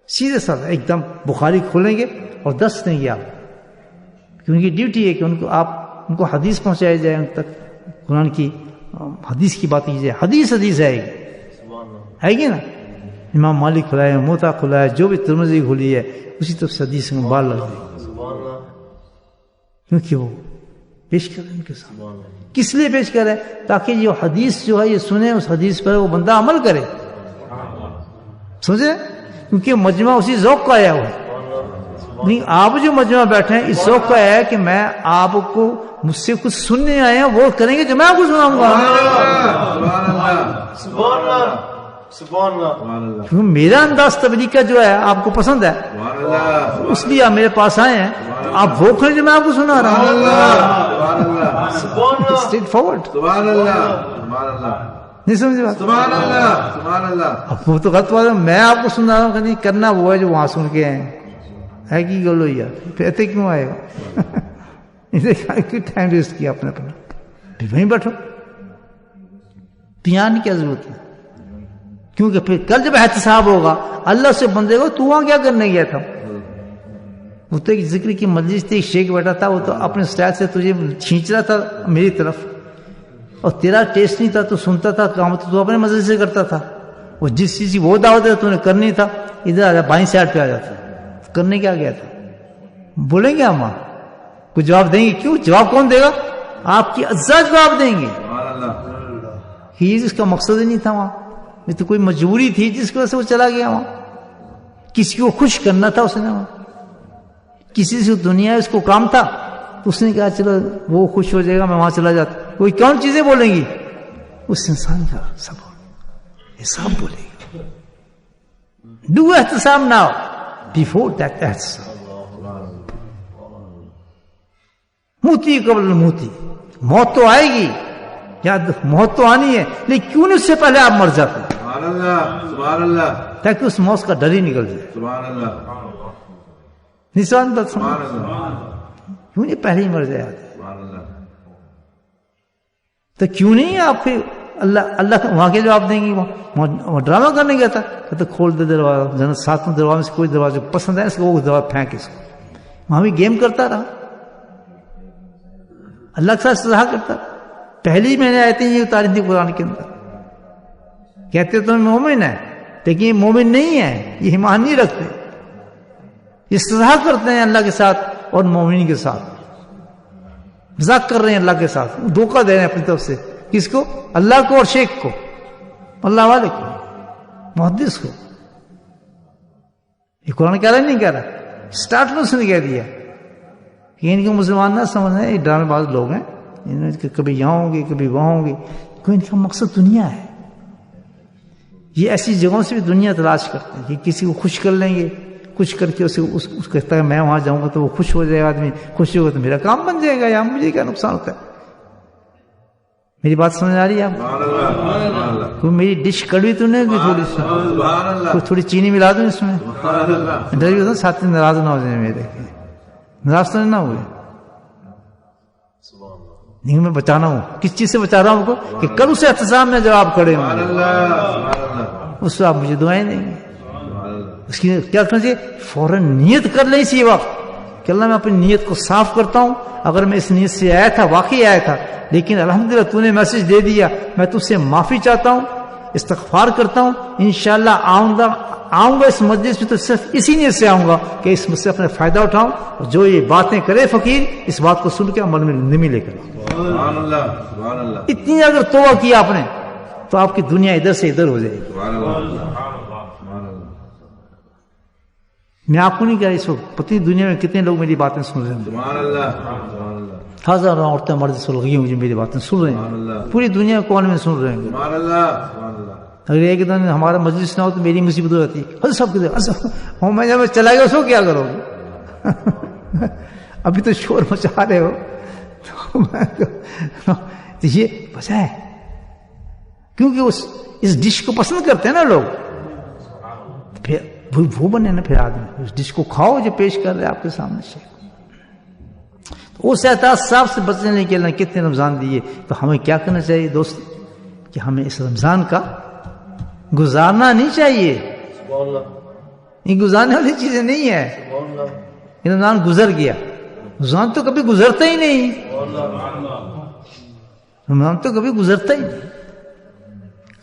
سیدھے سادہ ایک دم بخاری کھولیں گے اور 10 دیں گے آپ، کیونکہ ڈیوٹی ہے کہ ان کو حدیث پہنچایا جائے ان تک، قرآن کی حدیث کی بات کی جائے. حدیث آئے گی، ہے گی نا. امام مالک کھلایا، موتا کھلایا، جو بھی ترمذی کھلی ہے اسی طرف سے حدیث میں بال لگ جائے، کیونکہ وہ پیش کریں ان کے سامنے. کس لیے پیش کریں؟ تاکہ یہ حدیث جو ہے یہ سنے، اس حدیث پر وہ بندہ عمل کرے. سمجھے؟ کیونکہ مجمع اسی ذوق کا آیا ہوا ہے. نہیں، آپ جو مجمع بیٹھے ہیں اس ذوق کا ہے کہ میں آپ کو مجھ سے کچھ سننے آئے ہیں، وہ کریں گے جو میں آپ کو سناؤں گا. کیونکہ میرا انداز تبلیغ کا جو ہے آپ کو پسند ہے، اس لیے آپ میرے پاس آئے ہیں. آپ وہ کریں جو میں آپ کو سنا رہا ہوں. Straight forward. نہیں سمجھے بات؟ اب وہ تو غلط بات ہے. میں آپ کو سنا رہا ہوں کہ نہیں کرنا وہ ہے جو وہاں سن کے آئے ہے کہ گلو یار پھر ایسے کیوں آئے گا؟ ٹائم ویسٹ کیا اپنے اپنا، پھر وہیں بیٹھو. پیان کی کیا ضرورت ہے؟ کیونکہ پھر کل جب احتساب ہوگا اللہ سے بندے کو تو وہاں کیا کرنے گیا تھا؟ وہ تو ایک ذکر کی مجلس تھی، شیخ بیٹھا تھا، وہ تو اپنے سٹائل سے تجھے کھینچ رہا تھا میری طرف، اور تیرا ٹیسٹ نہیں تھا، تو سنتا تھا کام تو اپنے مزے سے کرتا تھا. وہ جس چیز کی وہ دعوت ہے تو نے کرنی تھا، ادھر آ جا بائیں سائڈ پہ آ جاتا. کرنے کیا گیا تھا؟ بولیں گے ہم وہاں کوئی جواب دیں گے؟ کیوں جواب کون دے گا؟ آپ کی اجزاء جواب دیں گے. یہ جس کا مقصد ہی نہیں تھا وہاں، یہ تو کوئی مجبوری تھی جس کی وجہ سے وہ چلا گیا وہاں. کسی کو خوش کرنا تھا اس نے وہاں، کسی سے دنیا اس کو کام تھا تو اس نے کہا چلو وہ خوش ہو جائے گا میں وہاں چلا جاتا. کوئی کون چیزیں بولیں گی؟ اس انسان کا سب حساب بولے گی. ڈو احتساب ناؤ بیفور دیٹ احتساب. موتی قبل موتی، موت تو آئے گی، یاد موت تو آنی ہے، لیکن کیوں نہیں اس سے پہلے آپ مر جاتے؟ سبحان اللہ. تاکہ اس موت کا ڈر ہی نکل جائے. سبحان اللہ. نسان کیوں نہیں پہلے ہی مر جائے آدمی؟ تو کیوں نہیں آپ پھر اللہ وہاں کے جواب دیں گے؟ وہ ڈرامہ کرنے گیا تھا کہ کھول دے دروازہ، جنت 7 دروازے میں سے کوئی دروازہ پسند ہے اس کو وہ دروازہ پھینک اس کو. وہاں بھی گیم کرتا رہا، اللہ کے ساتھ سزا کرتا. پہلی میں نے آیتیں یہ اتاری تھی قرآن کے اندر، کہتے تو مومن ہے لیکن یہ مومن نہیں ہے، یہ ایمان نہیں رکھتے، یہ سزا کرتے ہیں اللہ کے ساتھ اور مومن کے ساتھ، مذاق کر رہے ہیں اللہ کے ساتھ، دھوکہ دے رہے ہیں اپنی طرف سے. کس کو؟ اللہ کو اور شیخ کو، اللہ والے کو، محدث کو. یہ قرآن کہہ رہا نہیں کہہ رہا، اسٹارٹ میں اس نے کہہ دیا کہ ان کو مسلمان نہ سمجھنا، یہ ڈرامے باز لوگ ہیں، کبھی یہاں ہوں گے کبھی وہاں ہوں گے. کوئی ان کا مقصد دنیا ہے. یہ ایسی جگہوں سے بھی دنیا تلاش کرتے ہیں کہ کسی کو خوش کر لیں گے، کچھ کر کے اس کہتا ہے میں وہاں جاؤں گا تو وہ خوش ہو جائے گا، آدمی خوش ہوگا تو میرا کام بن جائے گا، یا مجھے کیا نقصان ہوتا ہے؟ میری بات سمجھ آ رہی ہے آپ؟ کوئی میری ڈش کڑوی تو نہیں ہوگی تھوڑی سی؟ کوئی تھوڑی چینی ملا دوں اس میں؟ ڈر بھی ہوتا ساتھی ناراض نہ ہو جائے میرے، ناراض تو نہ ہوئے. نہیں میں بچانا ہوں، کس چیز سے بچا رہا ہوں آپ کو؟ کہ کل اسے احتساب میں جب آپ کھڑے ہوں اس سے آپ مجھے دعائیں دیں گے. اس کی کیا کرنا چاہیے؟ فوراً نیت کر لیں اسی وقت کہ اللہ میں اپنی نیت کو صاف کرتا ہوں. اگر میں اس نیت سے آیا تھا، واقعی آیا تھا، لیکن الحمدللہ تو نے میسج دے دیا، میں تجھ سے معافی چاہتا ہوں، استغفار کرتا ہوں، انشاءاللہ آؤں گا اس مجلس میں تو صرف اسی نیت سے آؤں گا کہ اس مجھ سے اپنے فائدہ اٹھاؤں، اور جو یہ باتیں کرے فقیر اس بات کو سن کے عمل میں نمی لے کر. اتنی اگر توبہ کیا آپ نے تو آپ کی دنیا ادھر سے ادھر ہو جائے گی. میں آپ کو نہیں کہہ رہا اس وقت پتہ نہیں دنیا میں کتنے لوگ میری باتیں سن رہے ہیں، ہزاروں عورتیں مرد سلگی ہوئی میری باتیں سن رہے ہیں، پوری دنیا کون میں سن رہے ہیں. اگر ایک دن ہمارا مجلس نہ ہو تو میری مصیبت ہو جاتی ہے. سب کے میں جب چلا گیا اس کو کیا کرو گے؟ ابھی تو شور مچا رہے ہو. تو یہ وجہ ہے کیونکہ اس ڈش کو پسند کرتے ہیں نا لوگ. پھر وہ بنے نا پھر آدمی اس ڈش کو کھاؤ جو پیش کر رہے آپ کے سامنے سے. اس احتساب سے بچنے کے لیے کتنے رمضان دیے. تو ہمیں کیا کرنا چاہیے دوست کہ ہمیں اس رمضان کا گزارنا نہیں چاہیے. سبحان اللہ یہ گزارنے والی چیزیں نہیں ہے. سبحان اللہ یہ رمضان گزر گیا. رمضان تو کبھی گزرتا ہی نہیں. رمضان تو کبھی گزرتا ہی نہیں.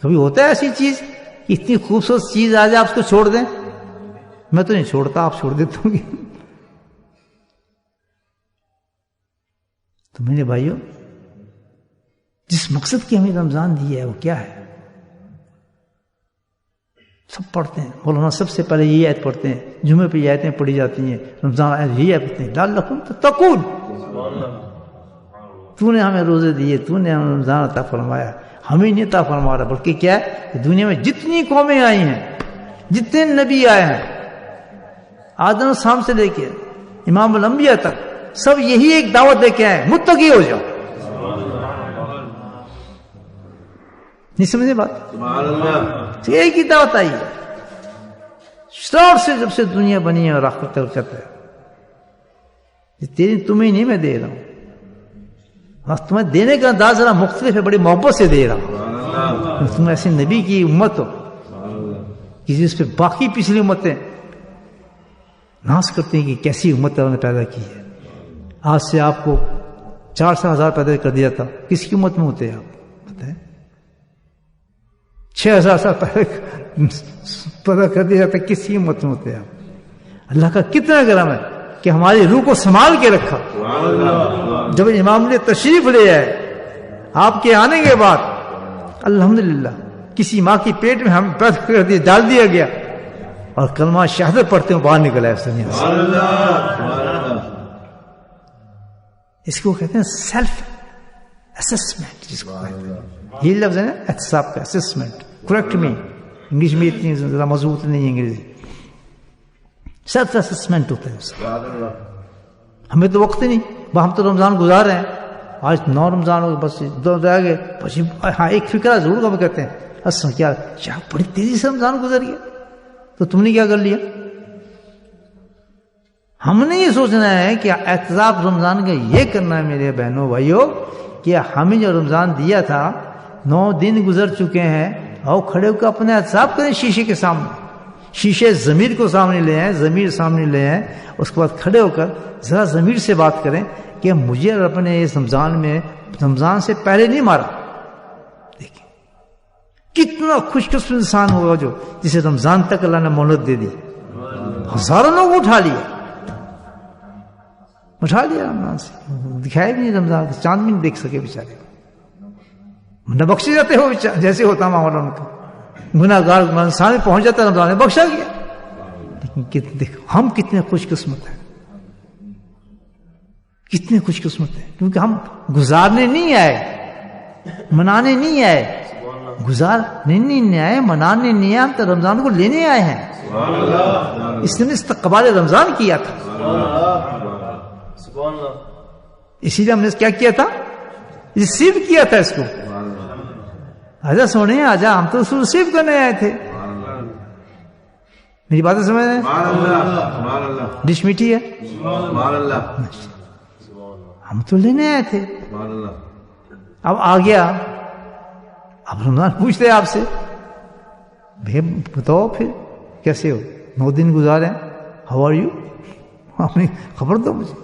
کبھی ہوتا ہے ایسی چیز کہ اتنی خوبصورت چیز آ جائے آپ اس کو چھوڑ دیں. میں تو نہیں چھوڑتا, آپ چھوڑ دیتے ہوں گے. تو میرے بھائیوں, جس مقصد کی ہمیں رمضان دی ہے وہ کیا ہے؟ سب پڑھتے ہیں. مولانا سب سے پہلے یہ آیت پڑھتے ہیں, جمعے پہ یہ آیتیں پڑھی جاتی ہیں. رمضان آیت یہ آیت پڑھتے ہیں لعلکم تتقون. تو نے ہمیں روزے دیے, تو نے ہمیں رمضان عطا فرمایا. ہمیں نہیں عطا فرما رہا بلکہ کیا ہے کہ دنیا میں جتنی قومیں آئی ہیں, جتنے نبی آئے ہیں, آدم السلام سے لے کے امام الانبیاء تک, سب یہی ایک دعوت دے کے آئے, متقی ہو جاؤ. نہیں سمجھے بات؟ سبحان اللہ. ایک ہی دعوت آئی ہے شروع سے, جب سے دنیا بنی ہے اور آخرت تک ہے. تیری تمہیں نہیں میں دے رہا ہوں, تمہیں دینے کا انداز ذرا مختلف ہے, بڑی محبت سے دے رہا ہوں. تم ایسے نبی کی امت ہو کہ جس پہ باقی پچھلی امتیں ناز کرتے ہیں کہ کیسی امت نے پیدا کی ہے. آج سے آپ کو 4,000 پیدا کر دیا تھا, کس کی امت میں ہوتے ہیں آپ بتائیں؟ 6,000 سال پیدا کر دیا تھا, کس کی امت میں ہوتے ہیں آپ؟ اللہ کا کتنا کرم ہے کہ ہماری روح کو سنبھال کے رکھا. جب امام نے تشریف لے آئے آپ کے آنے کے بعد, الحمدللہ کسی ماں کی پیٹ میں ہم پیدا کر دیا, ڈال دیا گیا, اور کلمہ شہادت پڑھتے ہیں باہر نکلا ہے اس دنیا سے. اس کو کہتے ہیں سیلف اسسمنٹ, جس کو کہتے ہیں. یہ لفظ ہے نا احتساب کا, اسسمنٹ. کریکٹ می, انگلش میں اتنی ذرا مضبوط نہیں ہے انگریزی. سیلف اسسمنٹ ہوتا ہے اس کا. ہمیں تو وقت ہی نہیں, ہم تو رمضان گزار رہے ہیں. آج 9 رمضان ہو گئے, بس 2 رہ گئے. ہاں ایک فکرہ ضرور کبھی کہتے ہیں, اصل کیا بڑی تیزی سے رمضان گزر گیا, تو تم نے کیا کر لیا؟ ہم نے یہ سوچنا ہے کہ احتساب رمضان کا یہ کرنا ہے میرے بہنوں بھائیوں کہ ہمیں جو رمضان دیا تھا 9 دن گزر چکے ہیں, آؤ کھڑے ہو کر اپنے احتساب کریں شیشے کے سامنے. شیشے ضمیر کو سامنے لے آئیں, ضمیر سامنے لے آئیں, اس کے بعد کھڑے ہو کر ذرا ضمیر سے بات کریں کہ مجھے رب نے اس رمضان سے پہلے نہیں مارا. دیکھیں کتنا خوش قسم انسان ہوگا جو جسے رمضان تک اللہ نے مہلت دے دی. ہزاروں لوگ اٹھا لیا رمضان سے, دکھایا بھی نہیں رمضان, چاند بھی نہیں دیکھ سکے بیچارے. نہ بخشے جاتے ہو جیسے ہوتا معاملہ ان کا, گناہ گار انسان میں پہنچ جاتا ہے رمضان میں بخشا گیا. لیکن دیکھو ہم کتنے خوش قسمت ہیں, کتنے خوش قسمت ہیں, کیونکہ ہم گزارنے نہیں آئے, منانے نہیں آئے. گزارنے نہیں آئے, منانے نہیں آئے, ہم تو رمضان کو لینے آئے ہیں. اس نے استقبال رمضان کیا تھا. اسی لیے ہم نے کیا کیا تھا, ریسیو کیا تھا اس کو. آجا سونے آجا, ہم تو اس کو ریسیو کرنے آئے تھے. میری باتیں سمجھ رہے ہیں؟ ڈش میٹھی ہے, ہم تو لینے آئے تھے. اب آ گیا, اب رمضان پوچھتے ہیں آپ سے, بھائی بتاؤ پھر کیسے ہو, 9 دن گزارے ہیں, ہاؤ آر یو, آپ نے خبر دو مجھے.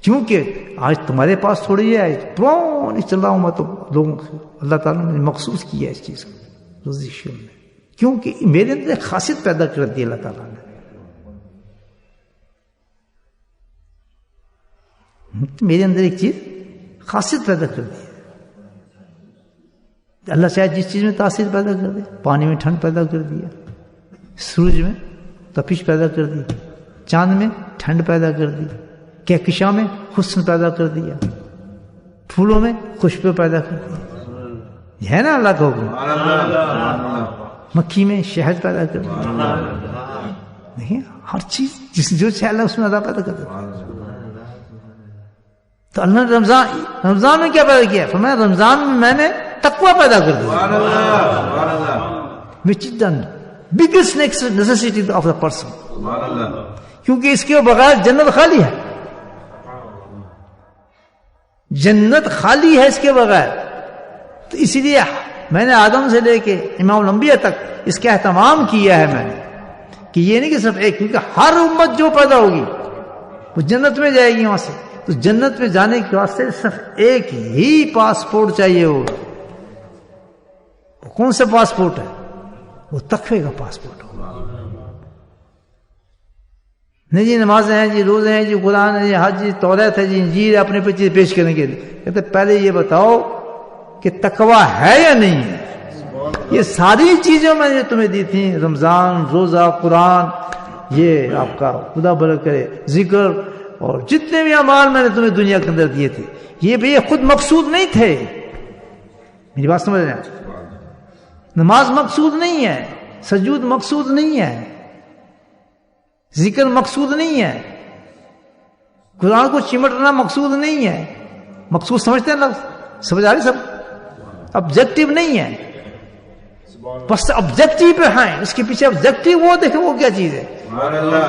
کیونکہ آج تمہارے پاس تھوڑی ہے, پرانی چل رہا ہوں میں تو لوگوں سے. اللہ تعالیٰ نے مخصوص کیا ہے اس چیز کو روزی شروع میں, کیونکہ میرے اندر ایک خاصیت پیدا کر دی اللہ تعالیٰ نے. میرے اندر ایک چیز خاصیت پیدا کر دی. اللہ چاہے جس چیز میں تاثیر پیدا کر دے, پانی میں ٹھنڈ پیدا کر دیا, سورج میں تپش پیدا کر دی, چاند میں ٹھنڈ پیدا کر دی, کہکشاں میں حسن پیدا کر دیا, پھولوں میں خوشبو پیدا کر دی. یہ ہے نا اللہ کا حکم. مکھی میں شہد پیدا کر دیا. دیکھیں ہر چیز جس جو چاہے اللہ اس میں ادا پیدا کر دیا. تو اللہ نے رمضان میں کیا پیدا کیا؟ فرمایا رمضان میں میں نے تقوی پیدا کر دیا, which is the biggest necessity of the person. کیونکہ اس کے بغیر جنت خالی ہے. جنت خالی ہے اس کے بغیر. تو اسی لیے میں نے آدم سے لے کے امام الانبیاء تک اس کا اہتمام کیا ہے میں نے کہ یہ نہیں کہ صرف ایک, کیونکہ ہر امت جو پیدا ہوگی وہ جنت میں جائے گی وہاں سے. تو جنت میں جانے کے واسطے صرف ایک ہی پاسپورٹ چاہیے ہوگا. وہ کون سا پاسپورٹ ہے؟ وہ تقوی کا پاسپورٹ ہوگا. نہیں جی نمازیں ہیں جی, روزے ہیں جی, قرآن ہے جی, حج جی, توریت ہے جی, انجیل اپنے پہ چیز پیش کرنے کے لیے. کہتے پہلے یہ بتاؤ کہ تقوی ہے یا نہیں ہے. یہ ساری چیزیں میں نے تمہیں دی تھیں, رمضان, روزہ, قرآن, یہ آپ کا خدا بھلا کرے ذکر, اور جتنے بھی اعمال میں نے تمہیں دنیا کے اندر دیے تھے, یہ خود مقصود نہیں تھے. میری بات سمجھ رہے ہیں؟ نماز مقصود نہیں ہے, سجود مقصود نہیں ہے, ذکر مقصود نہیں ہے, قرآن کو چمٹنا مقصود نہیں ہے. مقصود سمجھتے ہیں لفظ, سمجھ آ رہی سب؟ آبجیکٹو نہیں ہے, بس آبجیکٹو پہ ہیں. اس کے پیچھے آبجیکٹو وہ دیکھیں وہ کیا چیز ہے,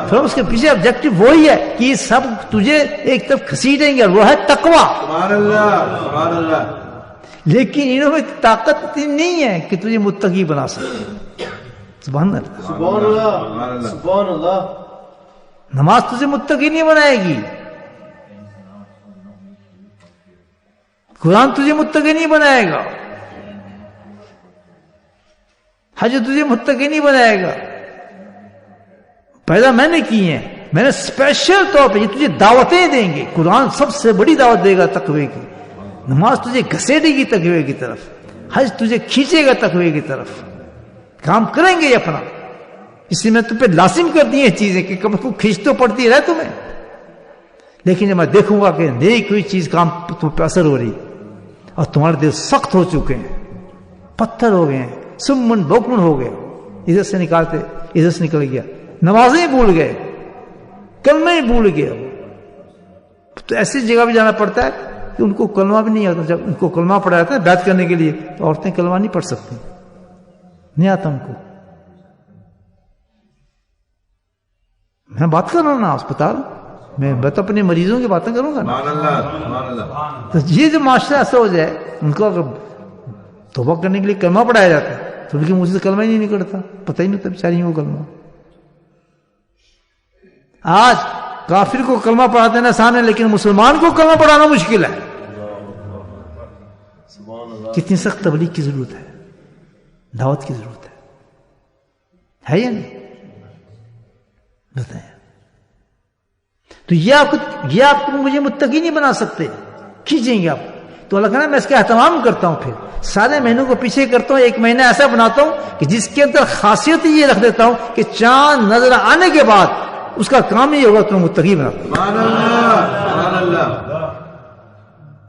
پھر اس کے پیچھے آبجیکٹو وہی ہے کہ یہ سب تجھے ایک طرف کھسیٹیں گے, وہ ہے تقوی. سبحان اللہ, سبحان اللہ. لیکن انہوں میں طاقت نہیں ہے کہ تجھے متقی بنا سکے. سبحان اللہ, سبحان اللہ, سبحان اللہ. نماز تجھے متقی نہیں بنائے گی, قرآن تجھے متقی نہیں بنائے گا, حج تجھے متقی نہیں بنائے گا. پیدا میں نے کی ہیں, میں نے اسپیشل طور پہ یہ تجھے دعوتیں دیں گے. قرآن سب سے بڑی دعوت دے گا تقوی کی, نماز تجھے گھسیٹے گی تقوی کی طرف, حج تجھے کھینچے گا تقوی کی طرف. کام کریں گے اپنا, اس لیے میں تم پہ لازم کر دی ہیں چیزیں کہ کب کو کھینچ تو پڑتی رہے تمہیں, لیکن جب میں دیکھوں گا کہ نہیں کوئی چیز کام تم پہ اثر ہو رہی اور تمہارے دل سخت ہو چکے ہیں, پتھر ہو گئے ہیں, سمن بوکمن ہو گئے, ادھر سے نکالتے ادھر سے نکل گیا, نمازیں بھول گئے, کلمے بھول گئے, تو ایسی جگہ بھی جانا پڑتا ہے کہ ان کو کلمہ بھی نہیں آتا. جب ان کو کلمہ پڑھا جاتا ہے بیعت کرنے کے لیے, تو عورتیں کلمہ نہیں پڑھ سکتی, نہیں آتا ان کو. میں بات کر رہا ہوں نا اسپتال میں تو اپنے مریضوں کی باتیں کروں گا نا. سبحان اللہ, سبحان اللہ. تو یہ جو معاشرہ ایسا ہو جائے, ان کو اگر توبہ کرنے کے لیے کلمہ پڑھایا جاتا ہے تو ان کی مجھ سے کلمہ ہی نہیں نکلتا, پتہ ہی نہیں ہوتا بیچاری وہ کلمہ. آج کافر کو کلمہ پڑھاتے ہیں آسان ہے, لیکن مسلمان کو کلمہ پڑھانا مشکل ہے. کتنی سخت تبلیغ کی ضرورت ہے, دعوت کی ضرورت ہے یا نہیں؟ بتائیں. تو یہ آپ کو مجھے متقی نہیں بنا سکتے, کھینچیں گے آپ. تو اللہ کہنا میں اس کا اہتمام کرتا ہوں, پھر سارے مہینوں کو پیچھے کرتا ہوں, ایک مہینہ ایسا بناتا ہوں کہ جس کے اندر خاصیت یہ رکھ دیتا ہوں کہ چاند نظر آنے کے بعد اس کا کام یہ ہوگا تمہیں متقی بنا. سبحان اللہ, سبحان اللہ.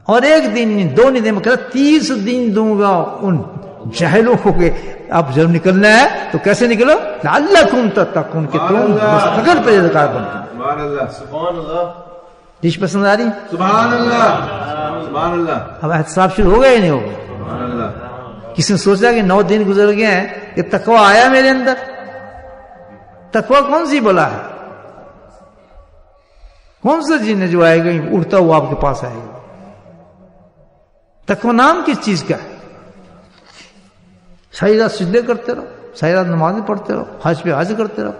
اور ایک دن نہیں, 2 نہیں دیں, میں کہتا 30 دن دوں گا ان جاہلوں کو کہ اب جب نکلنا ہے تو کیسے نکلو, لعلکم تتقون, کہ تم مستقل پرہیزگار بنو. سبحان اللہ, سبحان اللہ. ڈش پسند آ رہی؟ سبحان اللہ, سبحان اللہ. اب احتساب شروع ہو گیا یا نہیں ہوگا؟ سبحان اللہ. کسی نے سوچا کہ 9 دن گزر گئے ہیں کہ تقوی آیا میرے اندر. تقوی کون سی بلا ہے؟ کون سا جن جو آئے گا اڑتا ہوا آپ کے پاس آئے گا؟ تقوی نام کس چیز کا ہے؟ ساری رات سجدے کرتے رہو, ساری رات نمازیں پڑھتے رہو, حج پہ حج کرتے رہو.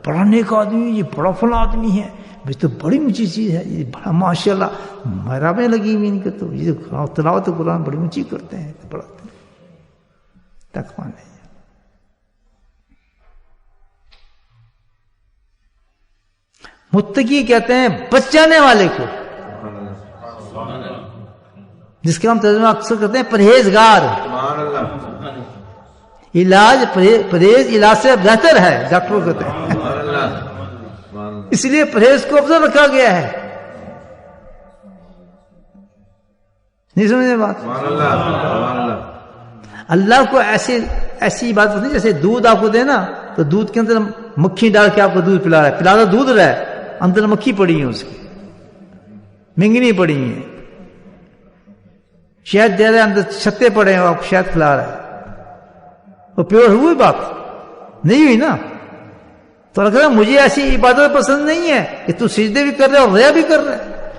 پڑھنے کا آدمی, یہ بڑا فلاں آدمی ہے, یہ تو بڑی اونچی چیز ہے, یہ بڑا ماشاء اللہ محرابیں لگی ہوئی ان کے, تو یہ تلاوت قرآن بڑی اونچی کرتے ہیں, پڑھاتے ہیں. تقوی نہیں. متقی کہتے ہیں بچانے والے کو, جس کا ہم ترجمہ اکثر کرتے ہیں پرہیزگار. سبحان اللہ. علاج پرہیز علاج سے بہتر ہے, ڈاکٹر کہتے ہیں. سبحان اللہ, سبحان اللہ. اس لیے پرہیز کو افضل رکھا گیا ہے. نہیں سمجھے بات؟ سبحان اللہ, سبحان اللہ. اللہ کو ایسی بات نہیں, جیسے دودھ آپ کو دے نا تو دودھ کے اندر مکھی ڈال کے آپ کو دودھ پلا رہا ہے, پلا رہا دودھ رہا ہے, اندر مکھی پڑی ہے, اس کی منگنی پڑی ہے, شہد دے رہا ہے, اندر چھتے پڑے ہیں, آپ شہد کھلا رہا ہے. وہ پیور ہوئی بات نہیں ہوئی نا. تو اللہ کہتا ہے مجھے ایسی عبادت پسند نہیں ہے کہ تو سجدے بھی کر رہے اور ریا بھی کر رہے,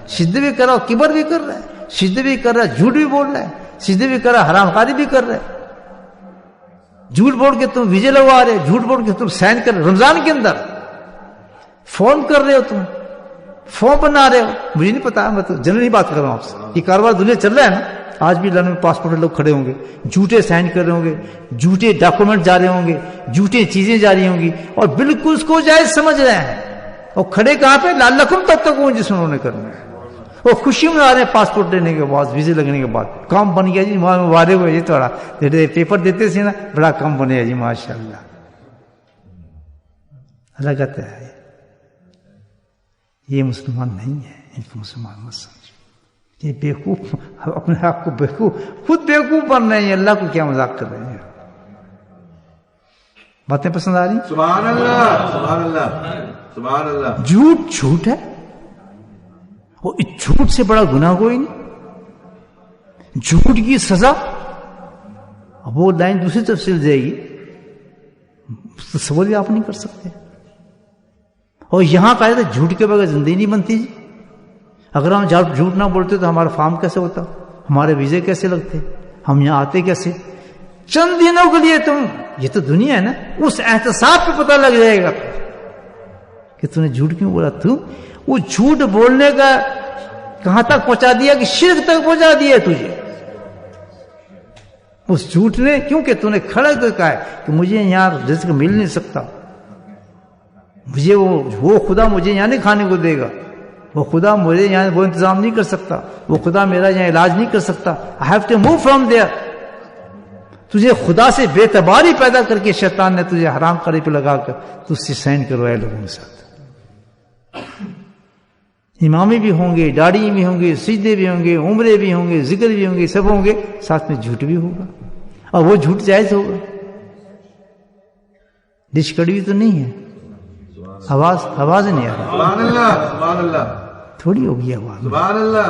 سجدے بھی کر رہا اور کبر بھی کر رہا ہے, سجدے بھی کر رہا ہے، جھوٹ بھی بول رہا ہے، سجدے بھی کر رہا ہے، حرام کاری بھی کر رہا ہے، جھوٹ بول کے تم ویزے لگوا رہے ہو، جھوٹ بول کے تم سائن کر رہے ہو، رمضان کے اندر فارم کر رہے ہو، تم فارم بنا رہے ہو. مجھے نہیں پتا، میں تو جنرلی بات کر رہا ہوں آپ سے. یہ کاروبار دنیا چل رہا ہے نا. آج بھی لندن میں پاسپورٹ لوگ کھڑے ہوں گے، جھوٹے سائن کر رہے ہوں گے، جھوٹے ڈاکومنٹ جا رہے ہوں گے، جھوٹے چیزیں جاری ہوں گی، اور بالکل اس کو جائز سمجھ رہے ہیں. اور کھڑے کہاں پہ؟ لعلکم تتقون، جس میں انہوں نے کرنا ہے. وہ خوشی منا رہے ہیں پاسپورٹ لینے کے بعد، ویزے لگنے کے بعد. کام بن گیا جی، مبارک ہو جی. تھوڑا پیپر دیتے تھے نا، بڑا کام بنے گا جی، ماشاء اللہ. اللہ کہتا ہے یہ مسلمان نہیں ہے، ان کو مسلمان مت سمجھو. یہ بیوقوف، اپنے آپ کو بیوقوف، خود بیوقوف بن رہے ہیں، اللہ کو کیا مذاق کر رہے ہیں. باتیں پسند آ رہی؟ سبحان اللہ، سبحان اللہ، سبحان اللہ. جھوٹ جھوٹ ہے، اور اس جھوٹ سے بڑا گناہ کوئی نہیں. جھوٹ کی سزا، اب وہ لائن دوسری طرف چل جائے گی، تصور بھی آپ نہیں کر سکتے. اور یہاں کہا جاتا ہے جھوٹ کے بغیر زندگی نہیں بنتی جی. اگر ہم جھوٹ نہ بولتے تو ہمارا فارم کیسے ہوتا، ہمارے ویزے کیسے لگتے، ہم یہاں آتے کیسے؟ چند دنوں کے لیے تم، یہ تو دنیا ہے نا، اس احتساب پہ پتہ لگ جائے گا کہ تم نے جھوٹ کیوں بولا. تو وہ جھوٹ بولنے کا کہاں تک پہنچا دیا کہ شرک تک پہنچا دیا تجھے اس جھوٹ نے. کیونکہ تم نے کھڑا کر کہا ہے کہ مجھے یہاں رزق مل نہیں سکتا، مجھے وہ خدا مجھے یہاں نہیں کھانے کو دے گا، وہ خدا مجھے یہاں وہ انتظام نہیں کر سکتا، وہ خدا میرا یہاں علاج نہیں کر سکتا. I have to move from there. تجھے خدا سے بے اعتباری پیدا کر کے شیطان نے تجھے حرام کاری پہ لگا کر تجھ سے سائن کروائے لوگوں کے ساتھ. امامی بھی ہوں گے، داڑھی بھی ہوں گے، سجدے بھی ہوں گے، عمرے بھی ہوں گے، ذکر بھی ہوں گے، سب ہوں گے، ساتھ میں جھوٹ بھی ہوگا. اور وہ جھوٹ جائز ہوگا. ڈش کڑوی تو نہیں ہے، آواز نہیں آ رہی. سبحان اللہ، سبحان اللہ، تھوڑی ہوگی آواز، سبحان اللہ.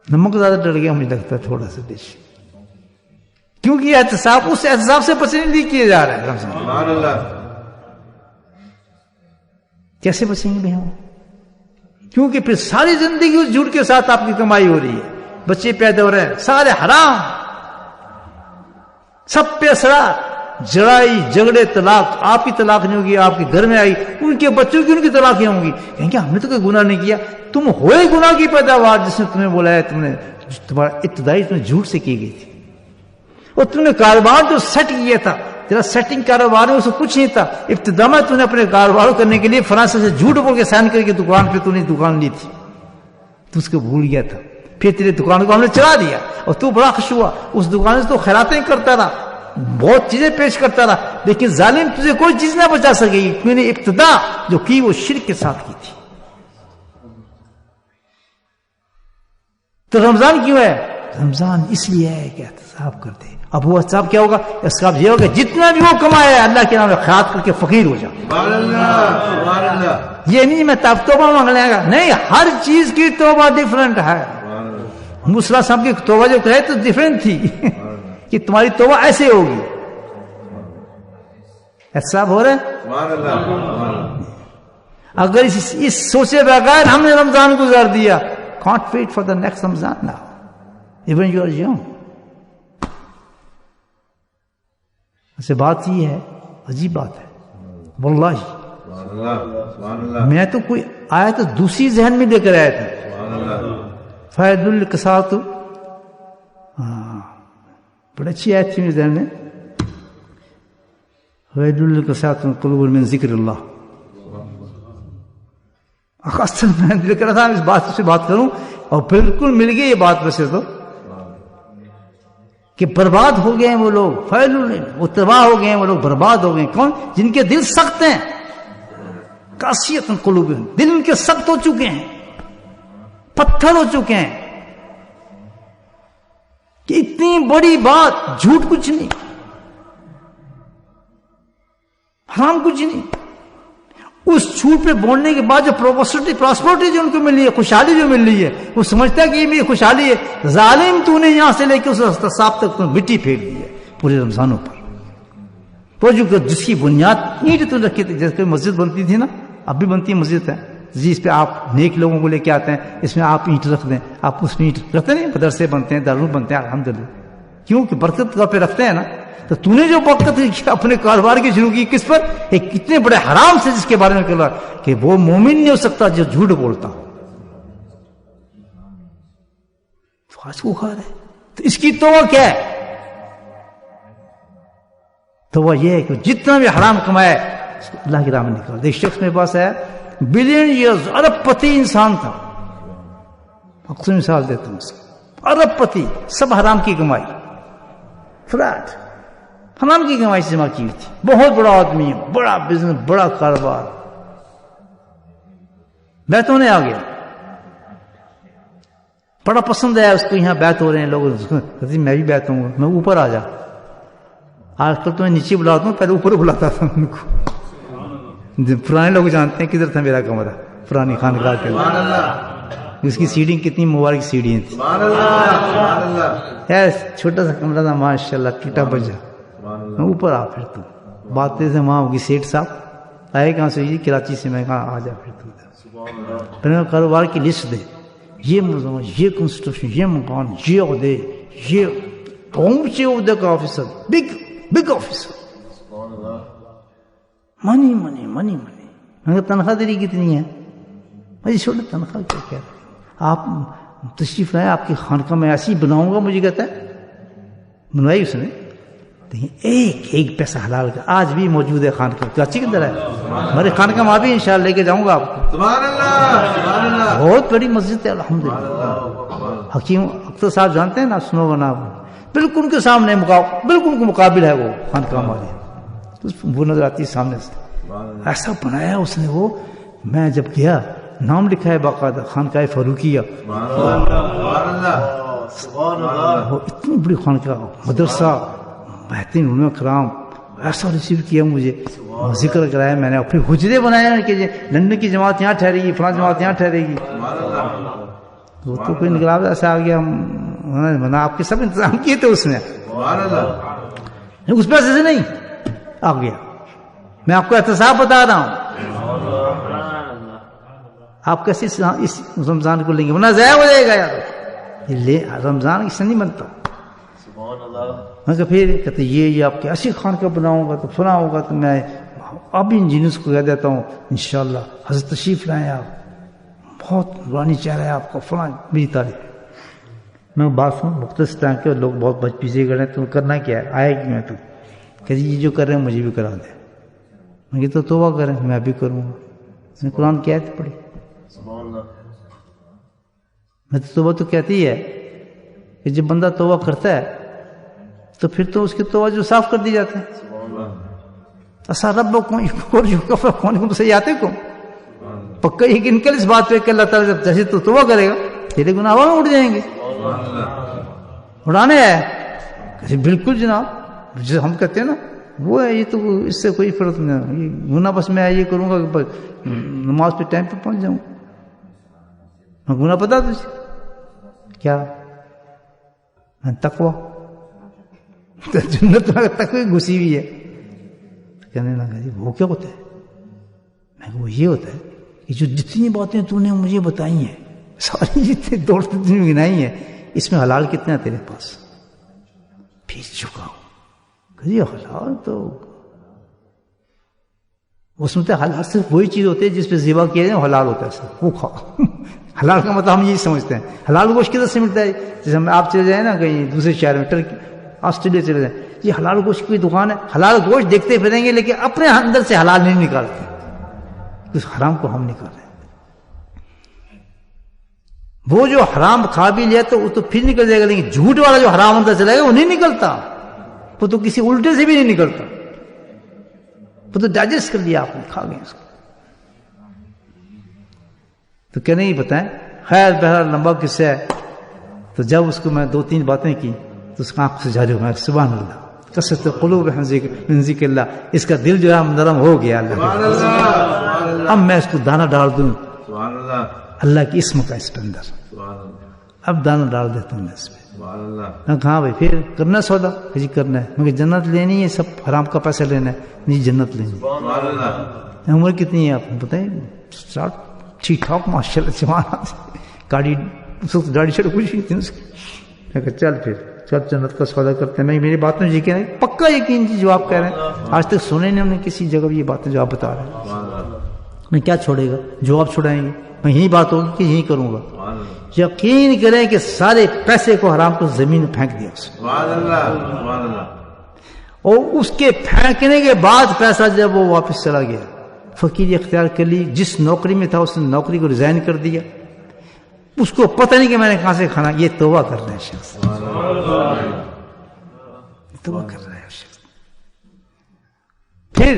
نمک زیادہ ڈر گیا مجھے لگتا ہے تھوڑا سا ڈش. کیونکہ احتساب، اس احتساب سے بچنے نہیں کیے جا رہے ہیں. سبحان اللہ. کیسے بچیں گے بھائی ہم؟ کیونکہ پھر ساری زندگی اس جھوٹ کے ساتھ آپ کی کمائی ہو رہی ہے، بچے پیدا ہو رہے ہیں سارے حرام، سب پہ اثرات، جڑائی جھگڑے، طلاق. آپ کی طلاق نہیں ہوگی، آپ کے گھر میں آئی، ان کے بچوں کی ان کی طلاقیں ہوں گی. کہیں گے ہم نے تو کوئی گناہ نہیں کیا. تم ہوئے گناہ کی پیداوار، جس نے تمہیں بولا ہے، تمہارا ابتدائی تمہیں جھوٹ سے کی گئی تھی. اور تم نے کاروبار جو سیٹ کیا تھا، تیرا سیٹنگ کاروبار میں اس کو کچھ نہیں تھا. ابتدا میں تم نے اپنے کاروبار کرنے کے لیے فرانس سے جھوٹ بول کے سائن کر کے دکان پہ تم نے دکان لی تھی، تو اس کو بھول گیا تھا. پھر تیرے دکان کو ہم نے چلا دیا اور تو بڑا خوش ہوا. اس دکان سے تو خیراتیں کرتا رہا، بہت چیزیں پیش کرتا رہا، لیکن ظالم تجھے کوئی چیز نہ بچا سکے گی، کیوں نے ابتدا جو کی وہ شرک کے ساتھ کی تھی. تو رمضان کیوں ہے؟ رمضان اس لیے ہے کہ احتساب کرتے. اب وہ احتساب کیا ہوگا؟ اس کا یہ ہوگا جتنا بھی وہ کمایا ہے اللہ کے نام میں خیرات کر کے فقیر ہو جا. سبحان اللہ، سبحان اللہ. یہ نہیں میں توبہ مانگ لے گا، نہیں، ہر چیز کی توبہ ڈیفرنٹ ہے. موسیٰ صاحب کی توبہ جو کہے تو ڈیفرنٹ تھی کہ تمہاری توبہ ایسے ہوگی. احتساب ہو رہا ہے. سبحان اللہ، سبحان اللہ. اگر اس سوچے بغیر ہم نے رمضان گزار دیا، can't wait for the next Ramadan now even you are young. ایسے بات یہ ہے، عجیب بات ہے واللہ. سبحان اللہ، سبحان اللہ. میں تو کوئی آیا تو دوسری ذہن میں لے کر آیا تھا. سبحان اللہ. فائد القساط، بڑی اچھی آیت تھی میرے ذہن میں. فائد القساط قلوب من ذکر اللہ. اصل میں دل کر رہا تھا اس بات سے بات کروں، اور بالکل مل گئی یہ بات. ویسے تو کہ برباد ہو گئے ہیں وہ لوگ، وہ تباہ ہو گئے ہیں وہ لوگ، برباد ہو گئے ہیں. کون؟ جن کے دل سخت ہیں. قاسیۃ قلوب، دل ان کے سخت ہو چکے ہیں، پتھر ہو چکے ہیں. کہ اتنی بڑی بات، جھوٹ کچھ نہیں، حرام کچھ نہیں. اس جھوٹ پہ بولنے کے بعد جو پراسپرٹی جو ان کو مل رہی ہے، خوشحالی جو مل رہی ہے، وہ سمجھتا ہے کہ یہ میری خوشحالی ہے. ظالم تو نے یہاں سے لے کے اس احتساب تک تو مٹی پھینک دی ہے پورے رمضانوں پر. وہ جو جس کی بنیاد اینٹ تو رکھی تھی، جیسے مسجد بنتی تھی نا، اب بھی بنتی ہے مسجد ہے، جی اس پہ آپ نیک لوگوں کو لے کے آتے ہیں, اس میں آپ اینٹ رکھ دیں, آپ اس میں اینٹ رکھتے نہیں, مدرسے بنتے ہیں, دارالعلوم بنتے ہیں, الحمدللہ. کیوں کہ برکت طور پہ رکھتے ہیں نا. تو تو نے جو برکت اپنے کاروبار کی شروع کی کس پر؟ ایک کتنے بڑے حرام سے جس کے بارے میں کہا کہ وہ مومن نہیں ہو سکتا جو جھوٹ بولتا ہو. تو آج کو کھا رہے, تو اس کی توبہ کیا ہے؟ تو وہ یہ ہے کہ جتنا بھی حرام کمائے اس کو اللہ کی راہ میں نکال. ایک شخص میرے پاس ہے, بلین ایئرز, ارب پتی انسان تھا, اکثر مثال دیتا ہوں اس کو, ارب پتی, سب حرام کی کمائی, فلیٹ حرام کی کمائی سے جمع کی ہوئی تھی, بہت بڑا آدمی, بڑا بزنس, بڑا کاروبار. بیت ہونے آ گیا, بڑا پسند ہے اس کو, یہاں بیت ہو رہے ہیں لوگ, میں بھی بیت ہوں گا, میں اوپر آ جا. آج کل تو میں نیچے بلاتا ہوں, پہلے اوپر بلاتا تھا ان کو. پرانے لوگ جانتے ہیں کدھر تھا میرا کمرہ, پرانی خانقاہ کے اندر. اس کی سیڑھی کتنی مبارک سیڑھیاں تھیں, چھوٹا سا کمرہ تھا, ماشاء اللہ ٹوٹا بجا. میں اوپر آ, پھر تو باتیں سے وہاں ہوگی, سیٹ صاحب آئے کہاں سے؟ کراچی سے. میں کہا آ جا, پھر تو پھر کاروبار کی لسٹ دے, یہ ملزم, یہ کنسٹرکشن, یہ مکان, یہ عہدے, یہ اونچے عہدے کا آفیسر, بگ آفیسر, منی منی منی منی. میں نے تنخواہ تیری کتنی ہے؟ مجھے چھوٹا تنخواہ کیا کہہ رہے, آپ تشریف لائیں, آپ کی خانقاہ میں ایسی بناؤں گا. مجھے کہتا ہے, بنوائی اس نے, ایک پیسہ حلال کا آج بھی موجود ہے خانقاہ. کراچی کے اندر ہے ہمارے خانقاہ, میں بھی انشاءاللہ لے کے جاؤں گا آپ کو. سبحان اللہ, سبحان اللہ. بہت بڑی مسجد ہے الحمدللہ. حکیم اختر صاحب جانتے ہیں نا, سنو بنا, بالکل ان کے سامنے بالکل ان کو مقابل ہے وہ خانقاہ ہماری. وہ نظر آتی ہے سامنے سے, ایسا بنایا اس نے وہ. میں جب گیا, نام لکھا ہے باقاعدہ, خانقاہ فاروقیہ. وہ اتنی بڑی خانقاہ, مدرسہ, بہترین علماء کرام, ایسا ریسیو کیا مجھے, ذکر کرایا میں نے. پھر حجرے بنائے کہ لندن کی جماعت یہاں ٹھہرے گی, فلاں جماعت یہاں ٹھہرے گی. وہ تو کوئی نکلا ایسا آ گیا, بنا آپ کے سب انتظام کیے تھے اس میں, اس پیسے سے نہیں آ گیا. میں آپ کو احتساب بتا رہا ہوں, آپ کیسے اس رمضان کو لیں گے, ورنہ ضائع ہو جائے گا یار. رمضان اس سے نہیں بنتا. میں کہ پھر کہتے یہ آپ کے ایسی خانقاہ بناؤں گا تو فلاں ہوگا. تو میں اب انجینئرس کو کہہ دیتا ہوں انشاءاللہ حضرت تشریف لائیں, آپ بہت نورانی چہرہ ہے آپ کا, فلاں میری تعریف. میں بات سن مختصر ٹائم کے, لوگ بہت بچ پیچھے کر رہے ہیں, تو کرنا کیا ہے, آئے کہ میں تو کہ یہ جو کر رہے ہیں مجھے بھی کرا دیں. میں کہ تو توبہ کریں, میں بھی کروں گا. میں قرآن کی آیت پڑھی, میں تو توبہ تو کہتی ہے کہ جب بندہ توبہ کرتا ہے تو پھر تو اس کی توبہ جو صاف کر دی جاتے ہیں. ایسا رب کون سیئاتکم, پکا یقین کل اس بات پہ کہ اللہ تعالیٰ جب جیسے تو توبہ کرے گا تیرے گناہ ہوا میں اٹھ جائیں گے. اڑانے ہے بالکل جناب, جو ہم کہتے ہیں نا وہ ہے, یہ تو اس سے کوئی فرق نہیں. گناہ بس میں یہ کروں گا کہ نماز پہ ٹائم پہ پہنچ جاؤں. گناہ پتا تجھے کیا, تقوی, جنت میں تقوی گھسی ہوئی ہے. کہنے لگا جی وہ کیا ہوتا ہے؟ میں وہ یہ ہوتا ہے کہ جو جتنی باتیں تو نے مجھے بتائی ہیں, ساری جتنی دوڑتے گنائی ہیں, اس میں حلال کتنا ہے تیرے پاس؟ پھر چکا ہوں. کہ حلال تو وہ سنتے حلال صرف وہی چیز ہوتی ہے جس پہ ذبح کیا جائے حلال ہوتا ہے, سر وہ کھاؤ. حلال کا مطلب ہم یہی سمجھتے ہیں. حلال گوشت کدھر سے ملتا ہے؟ جیسے ہم آپ چلے جائیں نا کہیں دوسرے شہر میں, ٹرکی, آسٹریلیا چلے جائیں, یہ حلال گوشت کی دکان ہے, حلال گوشت دیکھتے پھریں گے لیکن اپنے اندر سے حلال نہیں نکالتے, اس حرام کو ہم نکال رہے ہیں. وہ جو حرام کھا بھی لیا تو وہ تو پھر نکل جائے گا, لیکن جھوٹ والا جو حرام اندر چلے گا وہ نہیں نکلتا. وہ تو کسی الٹے سے بھی نہیں نکلتا, وہ تو ڈائجسٹ کر لیا آپ نے, کھا گئے اس کو. تو کیا نہیں بتائیں. خیر بہرحال لمبا قصہ ہے. تو جب اس کو میں 2-3 باتیں کی تو اس کا آنکھ سے جاری ہو گیا, سبحان اللہ, کثرت قلوب من ذکر اللہ, اس کا دل جو ہے نرم ہو گیا اللہ. اب میں اس کو دانہ ڈال دوں اللہ کی اسم کا اس کے اندر, اب دانہ ڈال دیتا ہوں میں اس میں. میں کہا بھائی پھر کرنا سودا؟ جی کرنا ہے. مگر جنت لینی ہے, سب حرام کا پیسہ لینا ہے. جی جنت لینی ہے. عمر کتنی ہے آپ بتائیں؟ ٹھیک ٹھاک ماشاءاللہ جوان گاڑی اس وقت گاڑی چڑھ کچھ نہیں تھی اس کی. میں کہا چل پھر چل جنت کا سودا کرتے ہیں. میں میری بات میں یہ کہہ رہا ہوں پکا یقین جی جو آپ کہہ رہے ہیں آج تک سنے نہیں ہم نے کسی جگہ یہ باتیں جو آپ بتا رہے ہیں. میں کیا چھوڑے گا جو آپ چھڑائیں گے میں یہی بات ہوگی کہ یہی کروں گا. یقین کریں کہ سارے پیسے کو حرام کو زمین میں پھینک دیا اس نے. اور اس کے پھینکنے کے بعد پیسہ جب وہ واپس چلا گیا فقیر اختیار کر لی. جس نوکری میں تھا اس نے نوکری کو ریزائن کر دیا. اس کو پتہ نہیں کہ میں نے کہاں سے کھانا. یہ توبہ کر رہا ہے شخص, توبہ کر رہا ہے شخص. پھر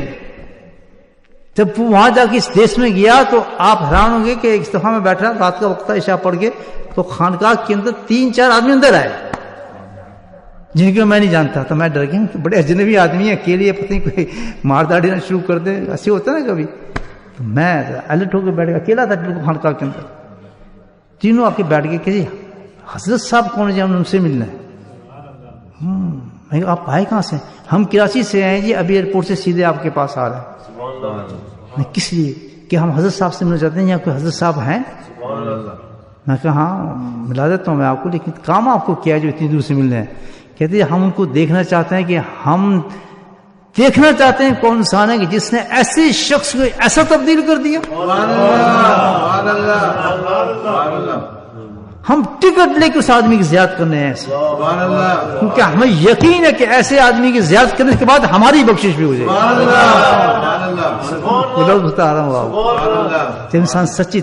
جب وہ وہاں جا کے اس دیش میں گیا تو آپ حیران ہوں گے کہ ایک دفعہ میں بیٹھا رات کا وقت عشاء پڑھ کے تو خانقاہ کے اندر 3-4 آدمی اندر آئے جن کو میں نہیں جانتا. تو میں ڈر گیا بڑے اجنبی آدمی ہیں اکیلے پتہ نہیں کوئی مار داڑھی نہ شروع کر دے ایسے ہوتا نا کبھی. تو میں الرٹ ہو کے بیٹھ گیا اکیلا تھا بالکل خانقاہ کے اندر. تینوں آ کے بیٹھ گئے کہ حضرت صاحب کون ہے جی ہم ان سے ملنا ہے. میں کہا آپ آئے کہاں سے؟ ہم کراچی سے آئے جی ابھی ایئرپورٹ سے سیدھے آپ کے پاس آ رہے ہیں. میں کس لیے؟ کہ ہم حضرت صاحب سے ملنا چاہتے ہیں. یہاں کوئی حضرت صاحب ہیں؟ میں کہا ہاں ملا دیتا ہوں میں آپ کو لیکن کام آپ کو کیا ہے جو اتنی دور سے ملنے ہیں؟ کہتے ہیں ہم ان کو دیکھنا چاہتے ہیں کہ ہم دیکھنا چاہتے ہیں کون انسان ہے کہ جس نے ایسے شخص کو ایسا تبدیل کر دیا. ہم ٹکٹ لے کے اس آدمی کی زیارت کرنے ہیں ایسے کیونکہ ہمیں یقین ہے کہ ایسے آدمی کی زیارت کرنے کے بعد ہماری بخشش بھی ہو جائے گی. بتا رہا ہوں آپ جب انسان سچی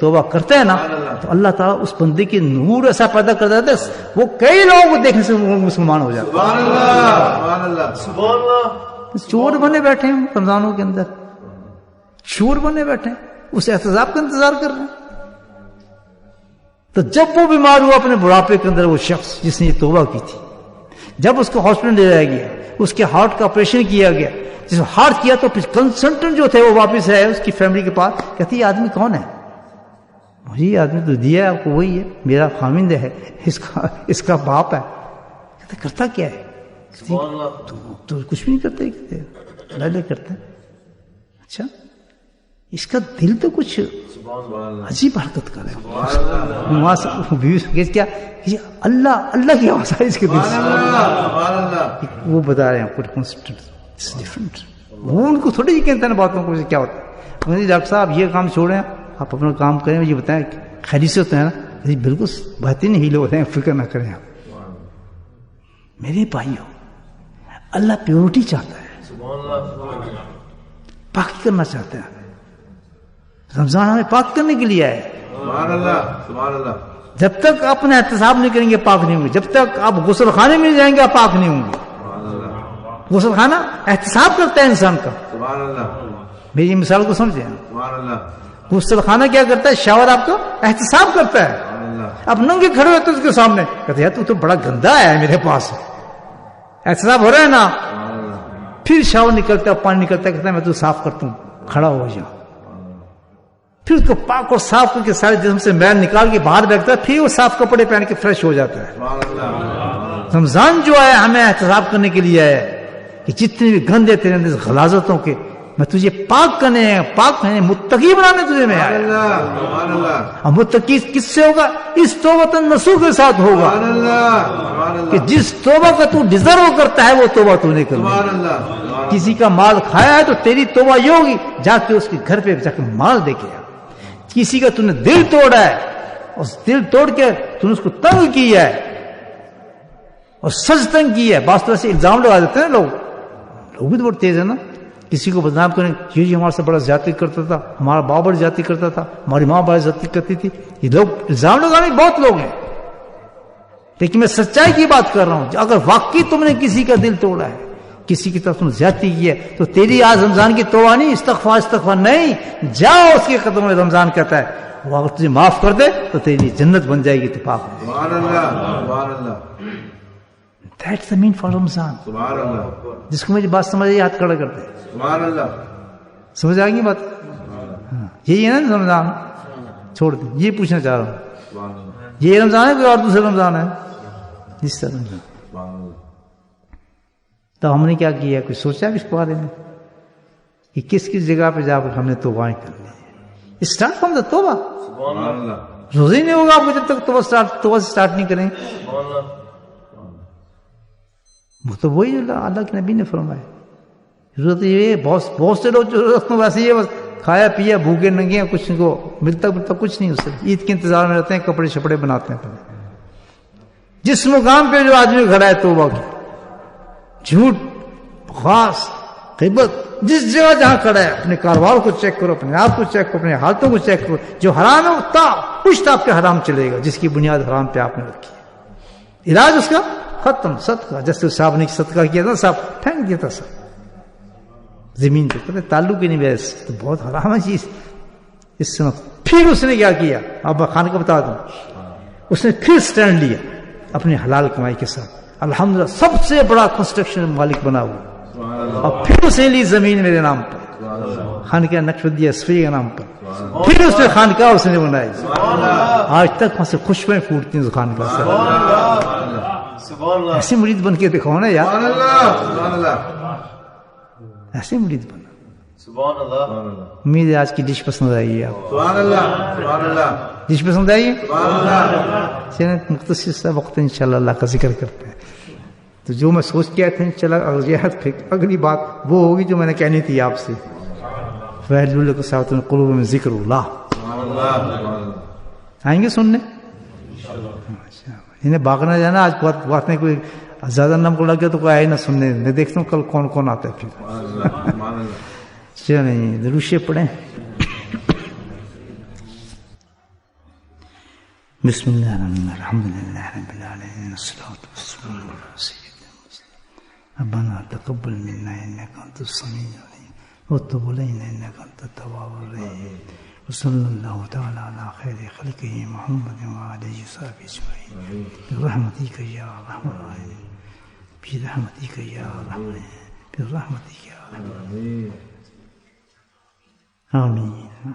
توبہ کرتا ہے نا تو اللہ تعالیٰ اس بندے کے نور ایسا پیدا کر دیتا ہے وہ کئی لوگوں کو دیکھنے سے مسلمان ہو جاتا ہے. چور بنے بیٹھے ہیں رمضانوں کے اندر, چور بنے بیٹھے ہیں اس احتساب کا انتظار کر رہے ہیں. تو جب وہ بیمار ہوا اپنے بڑھاپے کے اندر وہ شخص جس نے یہ توبہ کی تھی, جب اس کو ہاسپٹل لے جایا گیا اس کے ہارٹ کا آپریشن کیا گیا, جس ہارٹ کیا تو کنسلٹنٹ جو تھے وہ واپس آئے اس کی فیملی کے پاس کہتے یہ آدمی کون ہے؟ مجھے یہ آدمی تو دیا ہے آپ کو وہی ہے میرا خامند ہے اس کا باپ ہے. کہتے کرتا کیا ہے؟ تو کچھ بھی نہیں کرتے کہتے لے کرتے. اچھا اس کا دل تو کچھ عجیب حرکت کر رہا ہے. کیا اللہ اللہ کی آواز ہے اس کے دل سے. وہ بتا رہے ہیں وہ ان کو تھوڑی کہتے ہیں باتوں کو کیا ہوتا ہے. ڈاکٹر صاحب یہ کام چھوڑیں آپ اپنا کام کریں یہ بتائیں خیریت سے ہوتا ہے نا بالکل بہترین ہیل ہوتے ہیں فکر نہ کریں آپ. میرے بھائیوں اللہ پیورٹی چاہتا ہے پاکی کرنا چاہتا ہے. رمضان ہمیں پاک کرنے کے لیے آئے. جب تک اپنا احتساب نہیں کریں گے پاک نہیں ہوں گے. جب تک آپ غسل خانے میں جائیں گے آپ پاک نہیں ہوں گے. غسل خانہ احتساب کرتا ہے انسان کا. میری مثال کو سمجھیں. غسل خانہ کیا کرتا ہے؟ شاور آپ کا احتساب کرتا ہے. آپ ننگے کھڑے ہوتے اس کے سامنے کہتے ہیں تو بڑا گندا ہے میرے پاس. احتساب ہو رہا ہے نا. پھر شاور نکلتا ہے پانی نکلتا ہے کہتا ہے میں تو صاف کرتا ہوں کھڑا ہو جاؤ. پھر اس کو پاک اور صاف کر کے سارے جسم سے میل نکال کے باہر بیٹھتا ہے پھر وہ صاف کپڑے پہن کے فریش ہو جاتا ہے. رمضان جو ہے ہمیں احتساب کرنے کے لیے ہے کہ جتنے بھی گندے تیرے اندر غلاظتوں کے میں تجھے پاک کرنے ہیں پاک کرنے متقی بنانے تجھے میں آیا. اور متقی کس سے ہوگا؟ اس توبۃ النصوح کے ساتھ ہوگا کہ جس توبہ کا تو ڈیزرو کرتا ہے وہ توبہ تو نہیں کرنا. کسی کا مال کھایا ہے تو تیری توبہ یہ ہوگی جا کے اس کے گھر پہ جا کے مال دے کے. کسی کا تو نے دل توڑا ہے اس دل توڑ کے تو نے اس کو تنگ کیا ہے اور سچ تنگ کیا ہے. بعض طرح سے الزام لگا دیتے ہیں لوگ بھی تو بہت تیز ہے نا. کسی کو بدنام کریں یہ ہمارے سے بڑا زیادتی کرتا تھا ہمارا باپ بڑی زیادتی کرتا تھا ہماری ماں بڑی زیادتی کرتی تھی. یہ لوگ الزام لگانے بہت لوگ ہیں لیکن میں سچائی کی بات کر رہا ہوں. اگر واقعی تم نے کسی کا دل توڑا ہے کسی کی طرف تم زیادتی کی ہے تو تیری آج رمضان کی توبہ نہیں استغفار نہیں جاؤ اس کے قدموں میں. رمضان کہتا ہے وہ اگر تجھے معاف کر دے تو تیری جنت بن جائے گی. تو پاک That's the mean for رمضان. جس کو میری بات سمجھ آئی ہاتھ کھڑا کرتے سمجھ آئیں گی بات. یہی ہے نا رمضان. چھوڑ دیں یہ پوچھنا چاہ رہا ہوں یہ رمضان ہے کوئی اور دوسرا رمضان ہے؟ جس طرح رمضان. تو ہم نے کیا کیا کچھ سوچا اس بارے میں کہ کس کس جگہ پہ جا کر ہم نے توبائیں کرنی ہے. اسٹارٹ فرام دا توبہ. سبحان اللہ. روزہ ہی نہیں ہوگا آپ کو جب تک توبہ اسٹارٹ نہیں کریں. سبحان اللہ. وہ تو وہی اللہ کے نبی نے فرمایا. ضرورت یہ بہت سے لوگ جو ضرورت میں ویسے یہ بس کھایا پیا بھوکے ننگے کچھ کو ملتا کچھ نہیں. اس سے عید کے انتظار میں رہتے ہیں, کپڑے شپڑے بناتے ہیں. جس مقام پہ جو آدمی کھڑا ہے توبہ کی, جھوٹ خاص غیبت جس جگہ جہاں کھڑا ہے, اپنے کاروبار کو چیک کرو, اپنے آپ کو چیک کرو, اپنے حالتوں کو چیک کرو. جو حرام ہے وہ پشت آپ کے حرام چلے گا, جس کی بنیاد حرام پہ آپ نے رکھی ہے. علاج اس کا ختم, صدقہ. جیسے صاحب نے صدقہ کیا تھا, صاحب پھینک دیا تھا سب زمین پہ, کہتے تعلق ہی نہیں ویسے تو بہت حرام ہے چیز. اس سے پھر اس نے کیا کیا, اب خان کو بتا دوں, اس نے پھر سٹینڈ لیا اپنی حلال کمائی کے ساتھ. الحمدللہ سب سے بڑا کنسٹرکشن مالک بنا ہوا, اور پھر اس نے لی زمین میرے نام پر, خانقاہ نقشبندیہ صفی کے نام پر. پھر اس نے خانقاہ اس نے بنائی. آج تک وہاں سے خوشبوئیں پھوٹتی ہیں اس خانقاہ سے. سبحان اللہ. ایسے مرید بن کے دکھاؤ نا یار, سبحان اللہ. سبحان اللہ. ایسے مرید بنا. سبحان اللہ. امید ہے آج کی ڈش پسند آئی ہے آپ کو. سبحان اللہ. سبحان اللہ. ڈش پسند آئی ہے. سبحان اللہ. چلیں مختصر سا وقت انشاءاللہ اللہ کا ذکر کرتے ہیں. تو جو میں سوچ کے آیا تھا انشاءاللہ اگلی بات وہ ہوگی جو میں نے کہنی تھی آپ سے. فَيَحْلُّ لَكُمْ سَاعَةٌ مِنْ قُلُوبِ مِنْ ذِكْرِ اللَّهِ. سبحان اللہ. آئیں گے سننے. انہیں بھاگنا جانا, آج بات میں کوئی زیادہ نم کو لگ گیا تو کوئی آئے نہ سننے. میں دیکھتا ہوں کل کون کون آتا ہے. پھر سبحان اللہ. سبحان اللہ. چلیں دروشے پڑھیں. بسم اللہ الرحمن الرحیم, الحمدللہ رب العالمین, والصلاة والسلام علی سیدنا محمد. ربنا تقبل منا انک انت السمیع العلیم وتب علینا انک انت التواب الرحیم. وصلی اللہ تعالی علی خیر خلقہ محمد وعلیہ وصحبہ اجمعین برحمتک یا ارحم الراحمین, برحمتک یا ارحم الراحمین, برحمتک یا ارحم الراحمین. آمین.